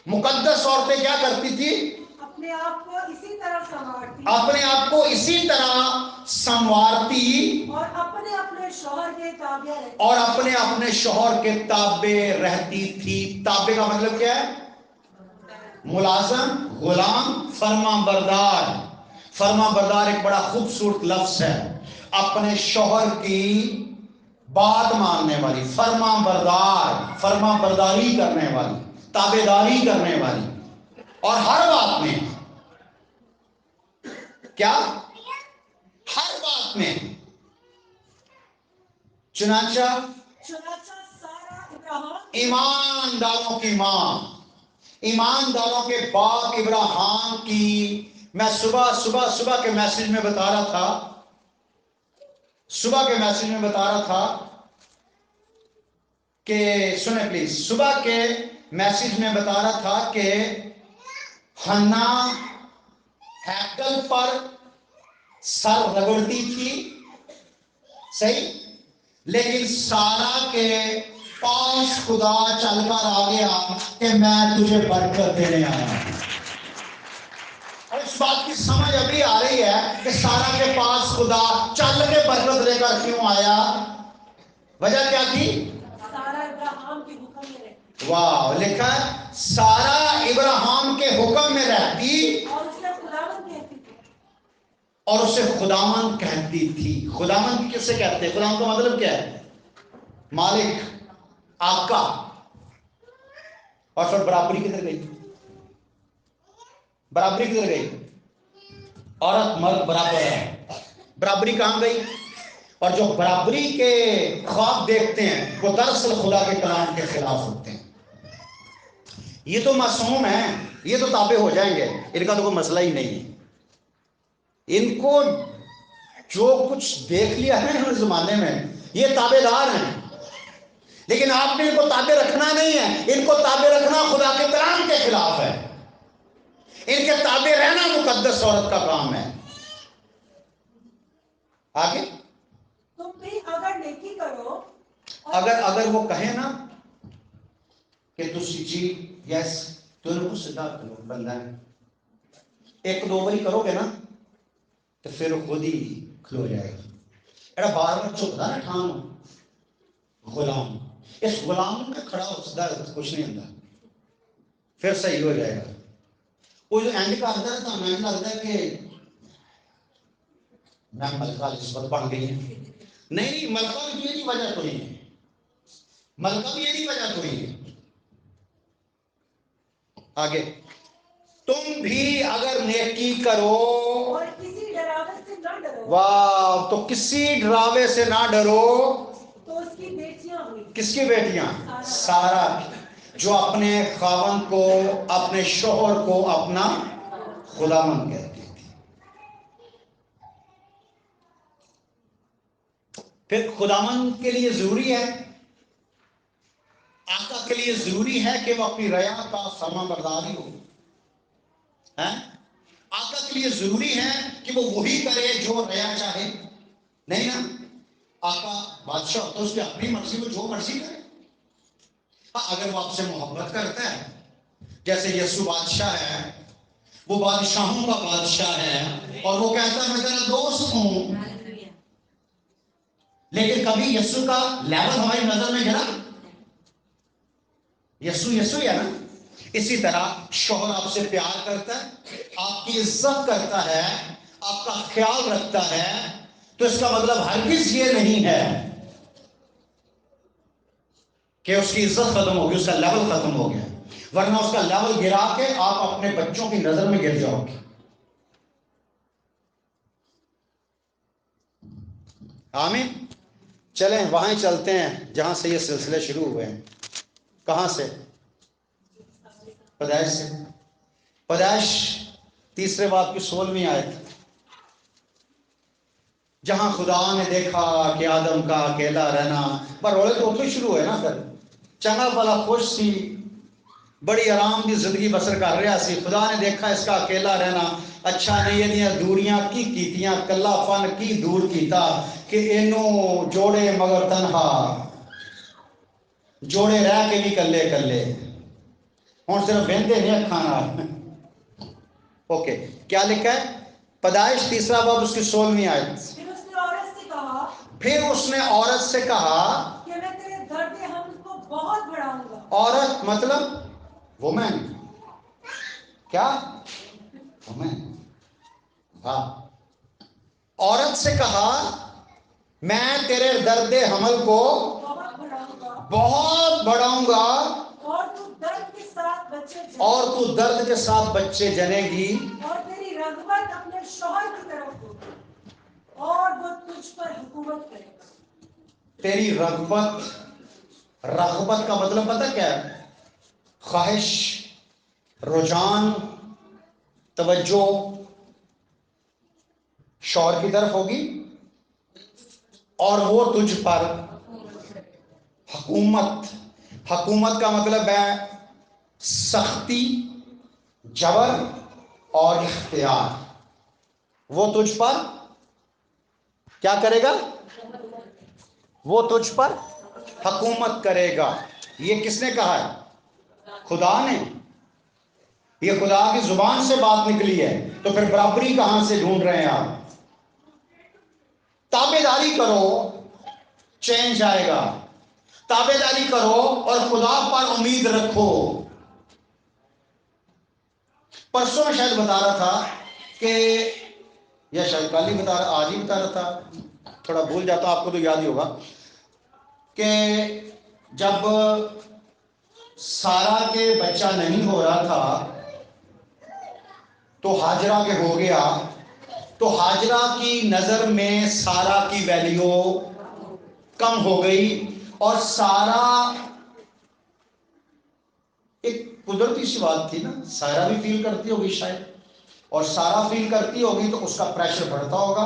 مقدس عورتیں کیا کرتی تھی؟ اپنے آپ کو اسی طرح سنوارتی, اپنے آپ کو اسی طرح سنوارتی, اور اپنے اپنے شوہر کے تابع رہتی, اور اپنے اپنے شوہر کے تابع رہتی تھی. تابع کا مطلب کیا ہے؟ ملازم, غلام, فرما بردار. فرما بردار ایک بڑا خوبصورت لفظ ہے, اپنے شوہر کی بات ماننے والی, فرما بردار, فرما برداری کرنے والی, تابع داری کرنے والی, اور ہر بات میں, کیا ہر بات میں. چنانچہ سارا ابراہیم ایمانداروں کی ماں, ایمانداروں کے باپ ابراہیم کی. میں صبح کے میسج میں بتا رہا تھا, صبح کے میسج میں بتا رہا تھا کہ سنیں پلیز, صبح کے میسج میں بتا رہا تھا کہ حنا ہیکل پر سر رگڑتی تھی, صحیح, لیکن سارا کے پاس خدا چل کر آ گیا کہ میں تجھے برکت دینے آیا. اور اس بات کی سمجھ ابھی آ رہی ہے کہ سارا کے پاس خدا چل کے برکت دے کر کیوں آیا, وجہ کیا تھی؟ سارا ابراہیم کے حکم میں رہتی. واہ, لکھا ہے سارا ابراہیم کے حکم میں رہتی, اور اسے خداوند کہتی تھی, اور اسے خداوند کہتی تھی. خداوند کس سے کہتے ہیں؟ خداوند کا مطلب کیا ہے؟ مالک, آقا. اور پھر برابری کدھر گئی؟ برابری کدھر گئی؟ عورت مرد برابر ہے, برابری کہاں گئی؟ اور جو برابری کے خواب دیکھتے ہیں وہ دراصل خدا کے کلام کے خلاف ہوتے ہیں. یہ تو معصوم ہیں, یہ تو تابع ہو جائیں گے, ان کا تو کوئی مسئلہ ہی نہیں ہے. ان کو جو کچھ دیکھ لیا ہے اس زمانے میں, یہ تابع دار ہیں, لیکن آپ نے ان کو تابع رکھنا نہیں ہے. ان کو تابع رکھنا خدا کے کلام کے خلاف ہے. ان کے تابع رہنا مقدس عورت کا کام ہے. آگے, تم بھی اگر نیکی کرو, اگر وہ کہیں نا کہ تسی جی یس, تو ان کو سدھا کرو, بندہ ہے, 1-2 باری کرو گے نا تو پھر خود ہی کھلو جائے گا. ایڈا بار بار چھپتا نا ٹھان غلام, اس غلام کا کھڑا ہو سدا کچھ نہیں ہوتا, پھر صحیح ہو جائے گا. وہ جو اینڈ کرتا ہے تو ہمیں لگتا ہے کہ میں ملکہ نسبت بن گئی ہے. نہیں, ملکہ بھی یہ وجہ تو نہیں ہے, ملکہ بھی یہی وجہ تو نہیں ہے. آگے, تم بھی اگر نیکی کرو, اور کسی ڈراوے سے نہ ڈرو, واہ, تو کسی ڈراوے سے نہ ڈرو. تو اس کی بیٹیاں ہوئی. کس کی بیٹیاں؟ سارا کی. جو اپنے خاوند کو، اپنے شوہر کو اپنا خداوند کہتی تھی. پھر خداوند کے لیے ضروری ہے، آقا کے لیے ضروری ہے کہ وہ اپنی رعایا کا فرما برداری ہو. آقا کے لیے ضروری ہے کہ وہ وہی کرے جو رعایا چاہے؟ نہیں نا. آقا بادشاہ ہوتا ہے، اس کی اپنی مرضی، وہ جو مرضی کرے. اگر وہ آپ سے محبت کرتا ہے، جیسے یسوع بادشاہ ہے، وہ بادشاہوں کا بادشاہ ہے، اور وہ کہتا ہے میں تیرا دوست ہوں، لیکن کبھی یسوع کا لیول ہماری نظر میں گرا؟ یسوع ہے نا. اسی طرح شوہر آپ سے پیار کرتا ہے، آپ کی عزت کرتا ہے، آپ کا خیال رکھتا ہے، تو اس کا مطلب ہرگز یہ نہیں ہے کہ اس کی عزت ختم ہوگی، اس کا لیول ختم ہو گیا. ورنہ اس کا لیول گرا کے آپ اپنے بچوں کی نظر میں گر جاؤ گے. آمین. چلیں وہاں چلتے ہیں جہاں سے یہ سلسلے شروع ہوئے ہیں. کہاں سے؟ پیدائش سے. پیدائش 3 باب کی 16ویں آیت، جہاں خدا نے دیکھا کہ آدم کا اکیلا رہنا، پر رولے تو اتنے شروع ہوئے نا. پھر چنگا بھلا خوش سی، بڑی آرام کی زندگی بسر کر رہا سی. خدا نے دیکھا اس کا اکیلا رہنا اچھا نہیں ہے، دوریاں کی کیتیاں، کلا فن کی دور کیتا کہ اینوں جوڑے مگر تنہا، جوڑے رہ کے بھی کلے کلے. ہوں صرف بہتے نہیں کھانا. اوکے، کیا لکھا ہے؟ پیدائش 3 باب اس کی 16ویں آیت. پھر اس نے عورت سے کہا کہ میں تیرے درد حمل کو بہت بڑھاؤں گا. عورت مطلب وومن، کیا وومن؟ ہاں. عورت سے کہا میں تیرے درد حمل کو بہت بڑھاؤں گا، بہت بڑھاؤں گا، اور تو درد کے ساتھ بچے جنے، اور تو درد کے ساتھ بچے جنے گی، اور تیری رغبت اپنے شوہر کی طرف ہوگی، اور وہ تجھ پر حکومت کرے گا. تیری رغبت، رغبت کا مطلب پتہ کیا ہے؟ خواہش، رجحان، توجہ شوہر کی طرف ہوگی، اور وہ تجھ پر حکومت. حکومت کا مطلب ہے سختی، جبر اور اختیار. وہ تجھ پر کیا کرے گا؟ وہ تجھ پر حکومت کرے گا. یہ کس نے کہا ہے؟ خدا نے. یہ خدا کی زبان سے بات نکلی ہے، تو پھر برابری کہاں سے ڈھونڈ رہے ہیں آپ؟ تابع داری کرو، چینج آئے گا. تابع داری کرو اور خدا پر امید رکھو. پرسوں میں شاید بتا رہا تھا کہ، یا شاید کل ہی بتا رہا، آج ہی بتا رہا تھا، تھوڑا بھول جاتا ہوں، آپ کو تو یاد ہی ہوگا کہ جب سارا کے بچہ نہیں ہو رہا تھا تو ہاجرہ کے ہو گیا، تو ہاجرہ کی نظر میں سارا کی ویلیو کم ہو گئی، اور سارا ایک قدرتی سی بات تھی نا. سارا بھی فیل کرتی ہوگی شاید، اور سارا فیل کرتی ہوگی تو اس کا پریشر بڑھتا ہوگا.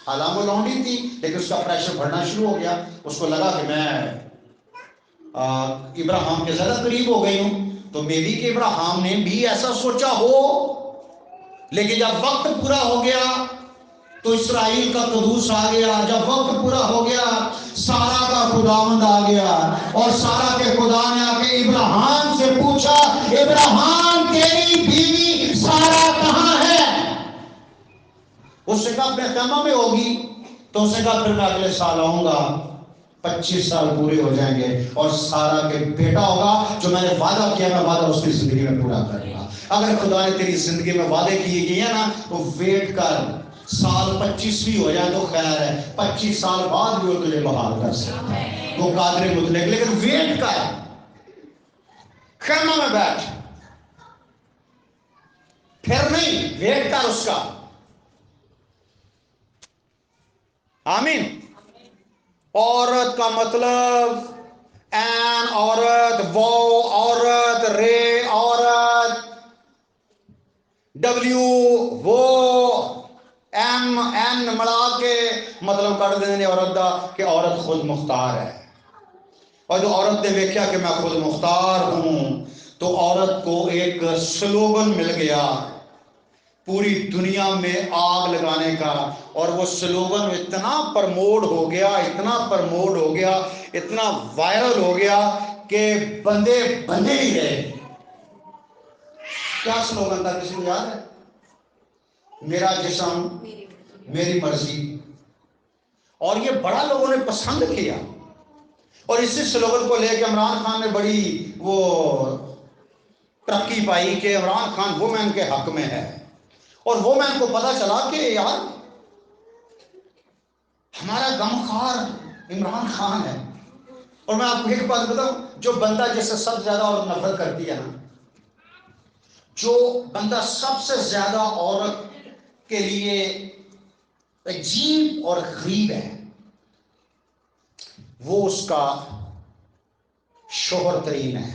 حالانکہ وہ لونڈی تھی لیکن اس کا پریشر بڑھنا شروع ہو گیا. اس کو لگا کہ میں ابراہیم کے زیادہ قریب ہو گئی ہوں، تو مے بی کہ ابراہیم نے بھی ایسا سوچا ہو. لیکن جب وقت پورا ہو گیا تو اسرائیل کا قدوس آ گیا. جب وقت پورا ہو گیا سارا کا خداوند آ گیا، اور سارا کے خدا نے آ کے ابراہیم سے پوچھا ابراہیم تیری بیوی سارا کہاں ہے؟ اس نے کہا اپنے خیمہ میں ہوگی. تو اس نے کہا پھر میں اگلے سال آؤں گا، 25 سال پورے ہو جائیں گے، اور سارا کے بیٹا ہوگا. جو میں نے وعدہ کیا میں وعدہ اس کی زندگی میں پورا کروں گا. اگر خدا نے تیری زندگی میں وعدے کیے گئے ہیں نا تو ویٹ کر. سال 25 بھی ہو جائے تو خیر ہے، 25 سال بعد بھی وہ تجھے بحال کر سکتا ہے، وہ قادر مطلق. لیکن ویٹ کر، خیمہ میں بیٹھ، پھر نہیں، ویٹ کر اس کا. آمین. عورت کا مطلب این عورت، وہ عورت، رے عورت، ڈبلیو وہ، ایم این مڑا کے مطلب کر دینے عورت دا کہ عورت خود مختار ہے. اور جو عورت نے دیکھا کہ میں خود مختار ہوں تو عورت کو ایک سلوگن مل گیا پوری دنیا میں آگ لگانے کا. اور وہ سلوگن اتنا پرموٹ ہو گیا، اتنا پرموٹ ہو گیا، اتنا وائرل ہو گیا کہ بندے بندے ہی رہے. کیا سلوگن تھا، کسی کو یاد ہے؟ میرا جسم میری مرضی. اور یہ بڑا لوگوں نے پسند کیا، اور اسی سلوگن کو لے کے عمران خان نے بڑی وہ ترقی پائی کہ عمران خان وومین کے حق میں ہے. اور وومین کو پتا چلا کہ یار ہمارا غمخوار عمران خان ہے. اور میں آپ کو ایک بات بتاؤں، جو بندہ جس سے سب سے زیادہ عورت نفرت کرتی ہے نا، جو بندہ سب سے زیادہ عورت کے لیے عجیب اور غریب ہے، وہ اس کا شوہر ترین ہے.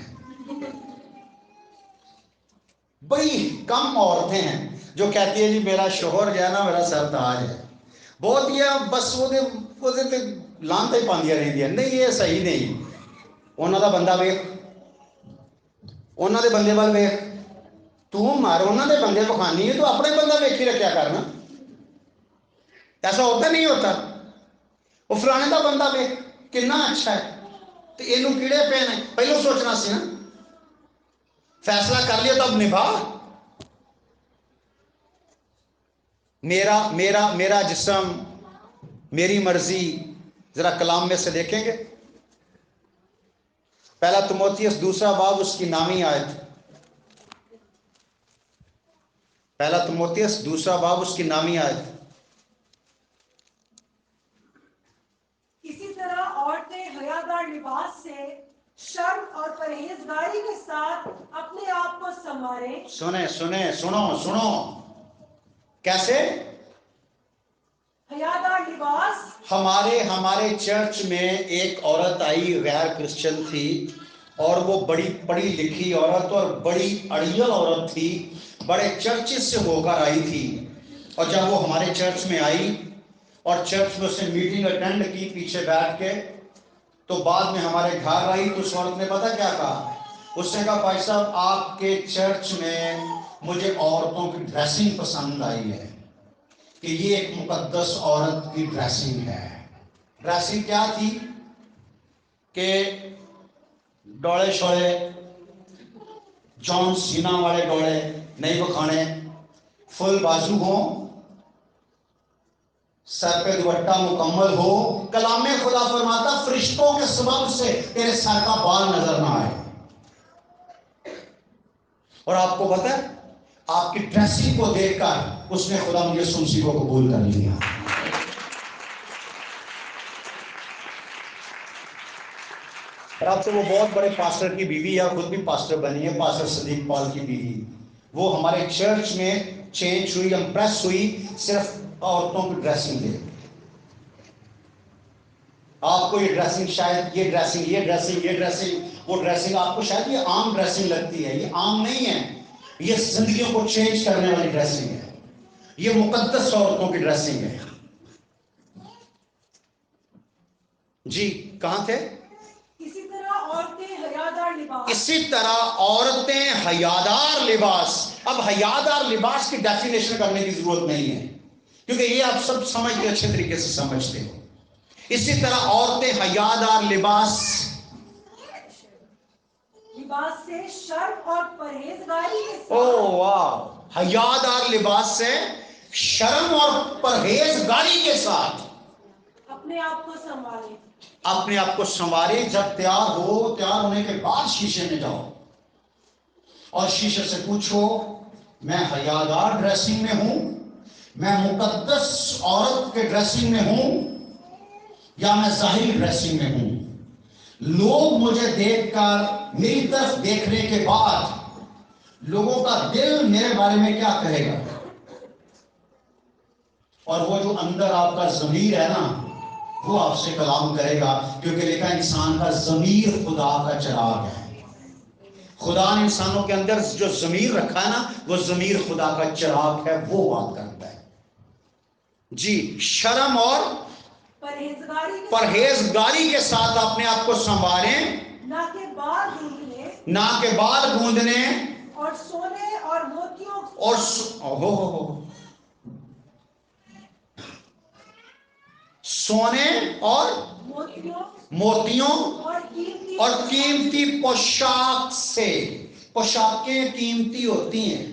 بڑی کم عورتیں ہیں جو کہتی ہیں جی میرا شوہر جو ہے نا میرا سرتاج ہے. بہت یہ بس وہ لانتے پاندیاں رہندیاں. نہیں، یہ صحیح نہیں. انہوں دا بندہ ویخ، انہوں دے بندے وال ویخ، تو مار انہوں دے بندے بخانی ہے تو اپنے بندہ ویکھی رکھیا کرنا. ایسا ہوتا نہیں ہوتا؟ وہ فلانے دا بندہ ویخ کتنا اچھا ہے تو یہ کیڑے پے نے، پہلو سوچنا سی نا. فیصلہ کر لیا تو اب نبھا. میرا جسم میری مرضی، ذرا کلام میں سے دیکھیں گے. پہلا تموتھیوس دوسرا باب اس کی نامی آیت. پہلا تموتھیوس دوسرا باب اس کی نامی آیت. اسی طرح عورتیں حیادار لباس سے شرم اور پرہیزگاری کے ساتھ اپنے آپ کو سنواریں. سنو کیسے؟ حیادار لباس. ہمارے چرچ میں ایک عورت آئی، غیر کرسچن تھی، اور وہ بڑی پڑھی لکھی عورت اور بڑی اڑیل عورت تھی، بڑے چرچز سے ہو کر آئی تھی. اور جب وہ ہمارے چرچ میں آئی اور چرچ میں اس نے میٹنگ اٹینڈ کی پیچھے بیٹھ کے، تو بعد میں ہمارے گھر آئی تو اس عورت نے پتہ کیا کہا؟ اس نے کہا بھائی صاحب آپ کے چرچ میں مجھے عورتوں کی ڈریسنگ پسند آئی ہے کہ یہ ایک مقدس عورت کی ڈریسنگ ہے. ڈریسنگ کیا تھی کہ ڈوڑے شوڑے، جان سینا والے ڈوڑے نہیں بکھانے، فل بازو ہوں، سر پہ دوپٹہ مکمل ہو. کلام خدا فرماتا فرشتوں کے سبب سے تیرے سر کا بال نظر نہ آئے. اور آپ کو پتہ ہے آپ کی ڈریسنگ کو دیکھ کر اس نے خدا مجھے سنسی کو قبول کر لیا. اور اب تو وہ بہت بڑے پاسٹر کی بیوی ہے، خود بھی پاسٹر بنی ہے، پاسٹر صدیق پال کی بیوی. وہ ہمارے چرچ میں چینج ہوئی، امپریس ہوئی صرف عورتوں کی ڈریسنگ دیکھ. آپ کو یہ ڈریسنگ شاید یہ ڈریسنگ وہ ڈریسنگ آپ کو شاید یہ عام ڈریسنگ لگتی ہے. یہ عام نہیں ہے، یہ زندگیوں کو چینج کرنے والی ڈریسنگ ہے. یہ مقدس عورتوں کی ڈریسنگ ہے. جی کہاں تھے؟ اسی طرح عورتیں حیادار لباس. اسی طرح عورتیں حیادار لباس. اب حیادار لباس کی ڈیفینیشن کرنے کی ضرورت نہیں ہے کیونکہ یہ آپ سب سمجھتے اچھے طریقے سے سمجھتے ہو. اسی طرح عورتیں حیادار لباس سے شرم اور پرہیزگاری کے ساتھ. او واہ، حیادار لباس سے شرم اور پرہیزگاری کے ساتھ اپنے آپ کو سنبھالیں. اپنے آپ کو سنوارے. جب تیار ہونے کے بعد شیشے میں جاؤ اور شیشے سے پوچھو میں حیادار ڈریسنگ میں ہوں، میں مقدس عورت کے ڈریسنگ میں ہوں، یا میں ظاہری ڈریسنگ میں ہوں. لوگ مجھے دیکھ کر میری طرف دیکھنے کے بعد لوگوں کا دل میرے بارے میں کیا کہے گا؟ اور وہ جو اندر آپ کا ضمیر ہے نا وہ آپ سے کلام کرے گا، کیونکہ لکھا انسان کا ضمیر خدا کا چراغ ہے۔ خدا نے انسانوں کے اندر جو ضمیر رکھا ہے نا، وہ ضمیر خدا کا چراغ ہے، وہ بات کرتا ہے۔ جی، شرم اور پرہیزگاری کے ساتھ اپنے آپ کو سنبھالیں، نہ کہ بال ڈھونڈنے، نہ کہ بال گوندنے اور سونے اور موتیوں اور سونے اور موتیوں اور قیمتی پوشاک سے۔ پوشاکیں قیمتی ہوتی ہیں،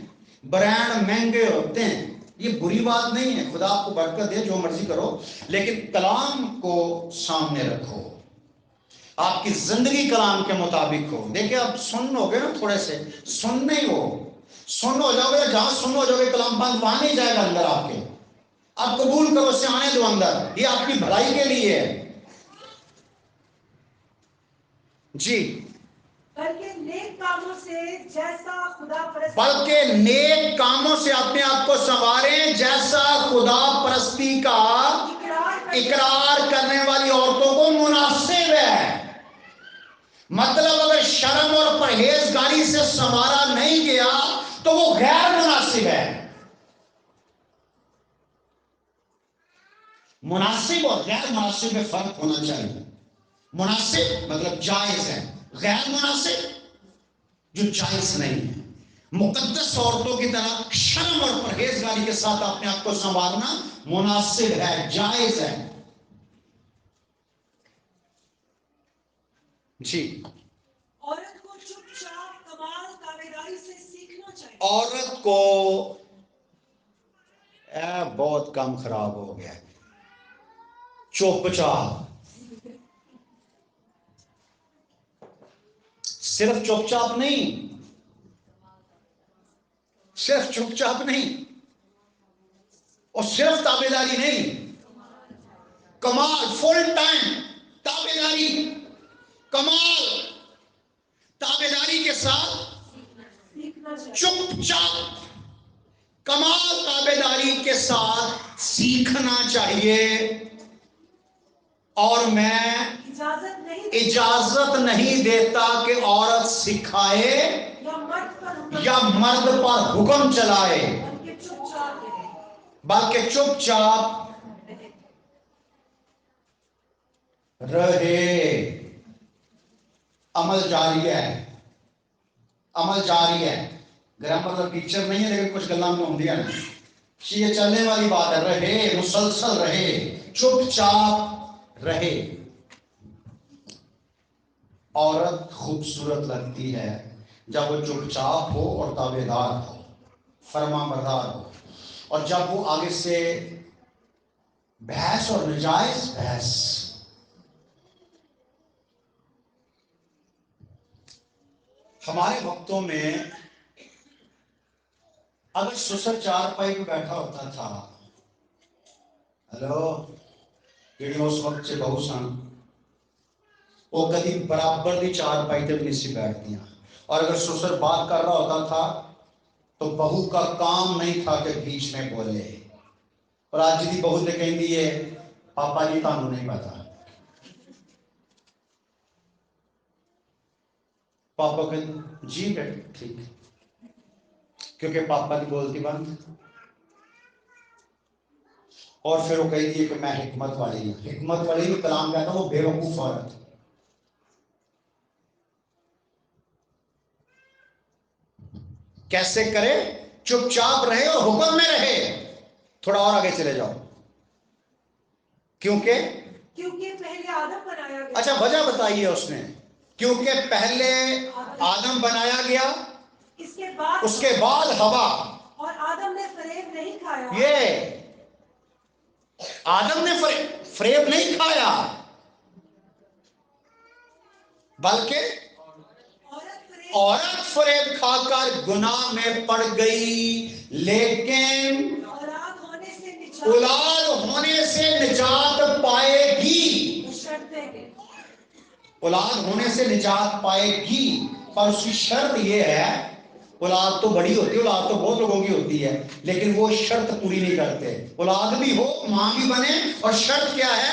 برانڈ مہنگے ہوتے ہیں، یہ بری بات نہیں ہے، خدا آپ کو برکت دے، جو مرضی کرو، لیکن کلام کو سامنے رکھو، آپ کی زندگی کلام کے مطابق ہو۔ دیکھیں آپ سن ہو گئے نا، تھوڑے سے سن نہیں ہو، سن ہو جاؤ گے، جہاں سن ہو جاؤ گے کلام بند، وہاں نہیں جائے گا اندر آپ کے۔ آپ قبول کرو، اس سے آنے دو اندر، یہ آپ کی بھلائی کے لیے ہے۔ جی، بلکہ نیک کاموں سے جیسا خدا پرستی، بلکہ نیک کاموں سے اپنے آپ کو سنواریں، جیسا خدا پرستی کا اقرار کرنے والی عورتوں کو مناسب ہے۔ مطلب اگر شرم اور پرہیزگاری سے سنوارا نہیں گیا تو وہ غیر مناسب ہے۔ مناسب اور غیر مناسب میں فرق ہونا چاہیے۔ مناسب مطلب جائز ہے، غیر مناسب جو جائز نہیں ہے۔ مقدس عورتوں کی طرح شرم اور پرہیزگاری کے ساتھ اپنے آپ کو سنوارنا مناسب ہے، جائز ہے۔ جی، عورت کو چپ چاپ کمال تابعداری سے سیکھنا چاہیے۔ عورت کو بہت کم خراب ہو گیا، چپ چاپ، صرف چپ چاپ نہیں، صرف چپ چاپ نہیں اور صرف تابعداری نہیں، کمال، فل ٹائم تابعداری، کمال تابعداری کے ساتھ چپ چاپ کمال تابعداری کے ساتھ سیکھنا چاہیے۔ اور میں اجازت نہیں دیتا کہ عورت سکھائے یا مرد پر حکم چلائے، بلکہ چپ چاپ رہے۔ عمل جاری ہے، عمل جاری ہے، گرامر کا ٹیچر نہیں ہے لیکن کچھ گلاں میں ہوندی ہے نا، یہ چلنے والی بات ہے، رہے، مسلسل رہے، چپ چاپ رہے۔ عورت خوبصورت لگتی ہے جب وہ چپ چاپ ہو اور تابعدار ہو، فرما بردار ہو، اور جب وہ آگے سے بحث اور نجائز بحث۔ ہمارے وقتوں میں اگر سسر چارپائی پہ بیٹھا ہوتا تھا، ہلو، جڑی اس وقت سے بہو سن، وہ کدی برابر دی چارپائی تے بھی نہیں سی بیٹھدیاں، اور اگر سسر بات کر رہا ہوتا تھا تو بہو کا کام نہیں تھا کہ بیچ میں بولے۔ اور آج دی بہو تے کہندی ہے پاپا جی تانوں نہیں پتا، پاپا کہ جی بیٹے ٹھیک، کیونکہ پاپا کی بولتی بند۔ اور پھر وہ کہتی ہے کہ میں حکمت والی ہوں، حکمت والی بھی کلام کہتا وہ بے وقوف عورت۔ کیسے کرے؟ چپ چاپ رہے اور حکم میں رہے۔ تھوڑا اور آگے چلے جاؤ، کیونکہ پہلے آدم بنایا گیا۔ اچھا وجہ بتائیے اس نے، کیونکہ پہلے آدم بنایا گیا، اس کے بعد ہوا، اور آدم نے فریب نہیں کھایا۔ یہ آدم نے فریب نہیں کھایا بلکہ عورت فریب کھا کر گناہ میں پڑ گئی، لیکن اولاد ہونے سے نجات پائے گی، اولاد ہونے سے نجات پائے گی، پر اس کی شرط یہ ہے، اولاد تو بڑی ہوتی ہے، اولاد تو بہت لوگوں کی ہوتی ہے، لیکن وہ شرط پوری نہیں کرتے، اولاد بھی ہو، ماں بھی بنے، اور شرط کیا ہے؟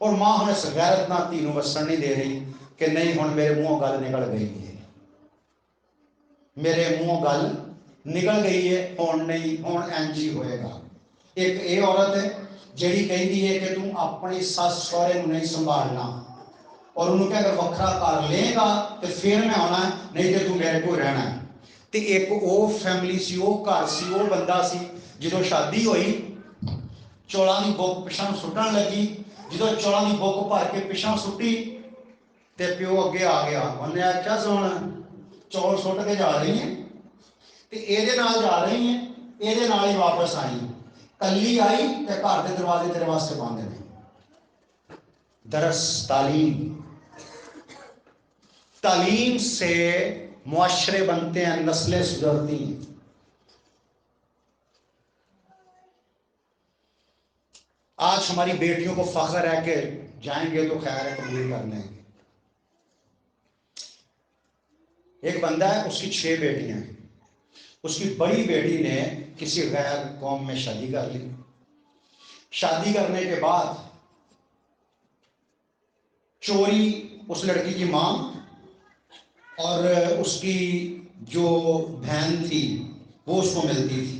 اور ماں ہن اس غیرت نہ تھی نو وسن نہیں دے رہی کہ نہیں ہن میرے منہوں گل نکل گئی ہے، میرے منہوں گل نکل گئی ہے، ہن نہیں، ہن انج ہی ہوئے گا۔ ایک یہ عورت ہے جیڑی کہندی ہے کہ تم اپنی سس سہرے نو نہیں سنبھالنا، اور انہوں کہ اگر وکھرا کر لے گا تو پھر میں آنا ہے، نہیں تو میرے کو رہنا ہے۔ تے ایک او فیملی سی، او گھر سی، او بندہ سی جدوں شادی ہوئی چولاں دی بک پچھاں سٹن لگی، جدوں چولاں دی بک بھر کے پچھاں سٹی تے پیو اگے آ گیا، انہیں آخیا سن چول سٹ کے جا رہی ہیں تے اے نال جا رہی ہیں، اے نال ہی واپس آئی، کلی آئی تے گھر دے دروازے تیرے واسطے بند نے۔ درس تعلیم سے معاشرے بنتے ہیں، نسلیں سدھرتی ہیں۔ آج ہماری بیٹیوں کو فخر ہے کہ جائیں گے تو خیر ہے قبول کر لیں گے۔ ایک بندہ ہے، اس کی 6 بیٹیاں ہیں، اس کی بڑی بیٹی نے کسی غیر قوم میں شادی کر لی۔ شادی کرنے کے بعد چوری اس لڑکی کی ماں اور اس کی جو بہن تھی وہ اس کو ملتی تھی،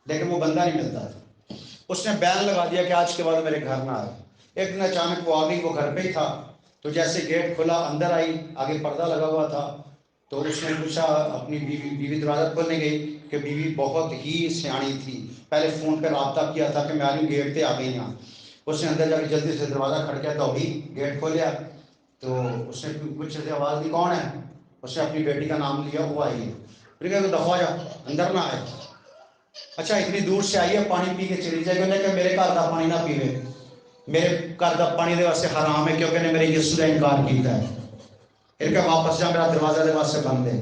لیکن وہ بندہ نہیں ملتا تھا۔ اس نے بیان لگا دیا کہ آج کے بعد میرے گھر نہ آئے۔ ایک دن اچانک وہ آ گئی، وہ گھر پہ ہی تھا، تو جیسے گیٹ کھلا اندر آئی، آگے پردہ لگا ہوا تھا، تو اس نے پوچھا اپنی بیوی دروازہ کھولنے گئی کہ بیوی بہت ہی سیاਣੀ تھی، پہلے فون پہ رابطہ کیا تھا کہ میں آ رہی ہوں، گیٹ پہ آ گئی یہاں۔ اس نے اندر جا کے جلدی سے دروازہ کھڑکیا تو ابھی گیٹ کھولیا، تو اس نے کچھ آواز دی کون ہے، اس نے اپنی بیٹی کا نام لیا، وہ آئی ہے۔ پھر کہا دفعہ جا اندر نہ آئے۔ اچھا اتنی دور سے آئی ہے، پانی پی کے چلی جائے گی، انہیں کہ میرے گھر کا پانی نہ پیوے، میرے گھر کا پانی دے واسطے حرام ہے کیونکہ نے میرے یسوع کا انکار کیتا ہے۔ پھر کہ واپس جا، میرا دروازہ دے واسطے بند ہے،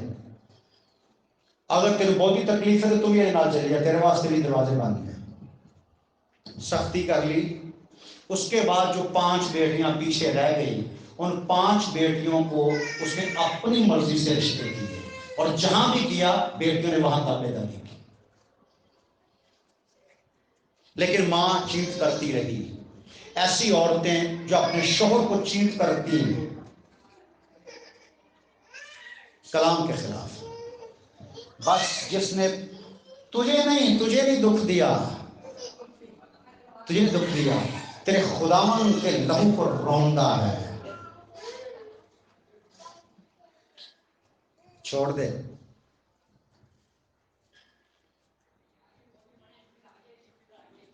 اگر تیرے بہت ہی تکلیف ہے تو تم یہ نہ چلی جا، تیرے واسطے بھی دروازے بند ہیں۔ سختی کر لی۔ اس کے بعد جو 5 بیٹیاں پیچھے رہ گئی، ان 5 بیٹیوں کو اس نے اپنی مرضی سے رشتے کیے، اور جہاں بھی کیا بیٹیوں نے وہاں تابع داری کی، لیکن ماں چیٹ کرتی رہی۔ ایسی عورتیں جو اپنے شوہر کو چیٹ کرتی ہیں کلام کے خلاف، بس جس نے تجھے نہیں دکھ دیا، تجھے نہیں دکھ دیا، تیرے خداوند کے لہو پر روندا ہے، چھوڑ دے۔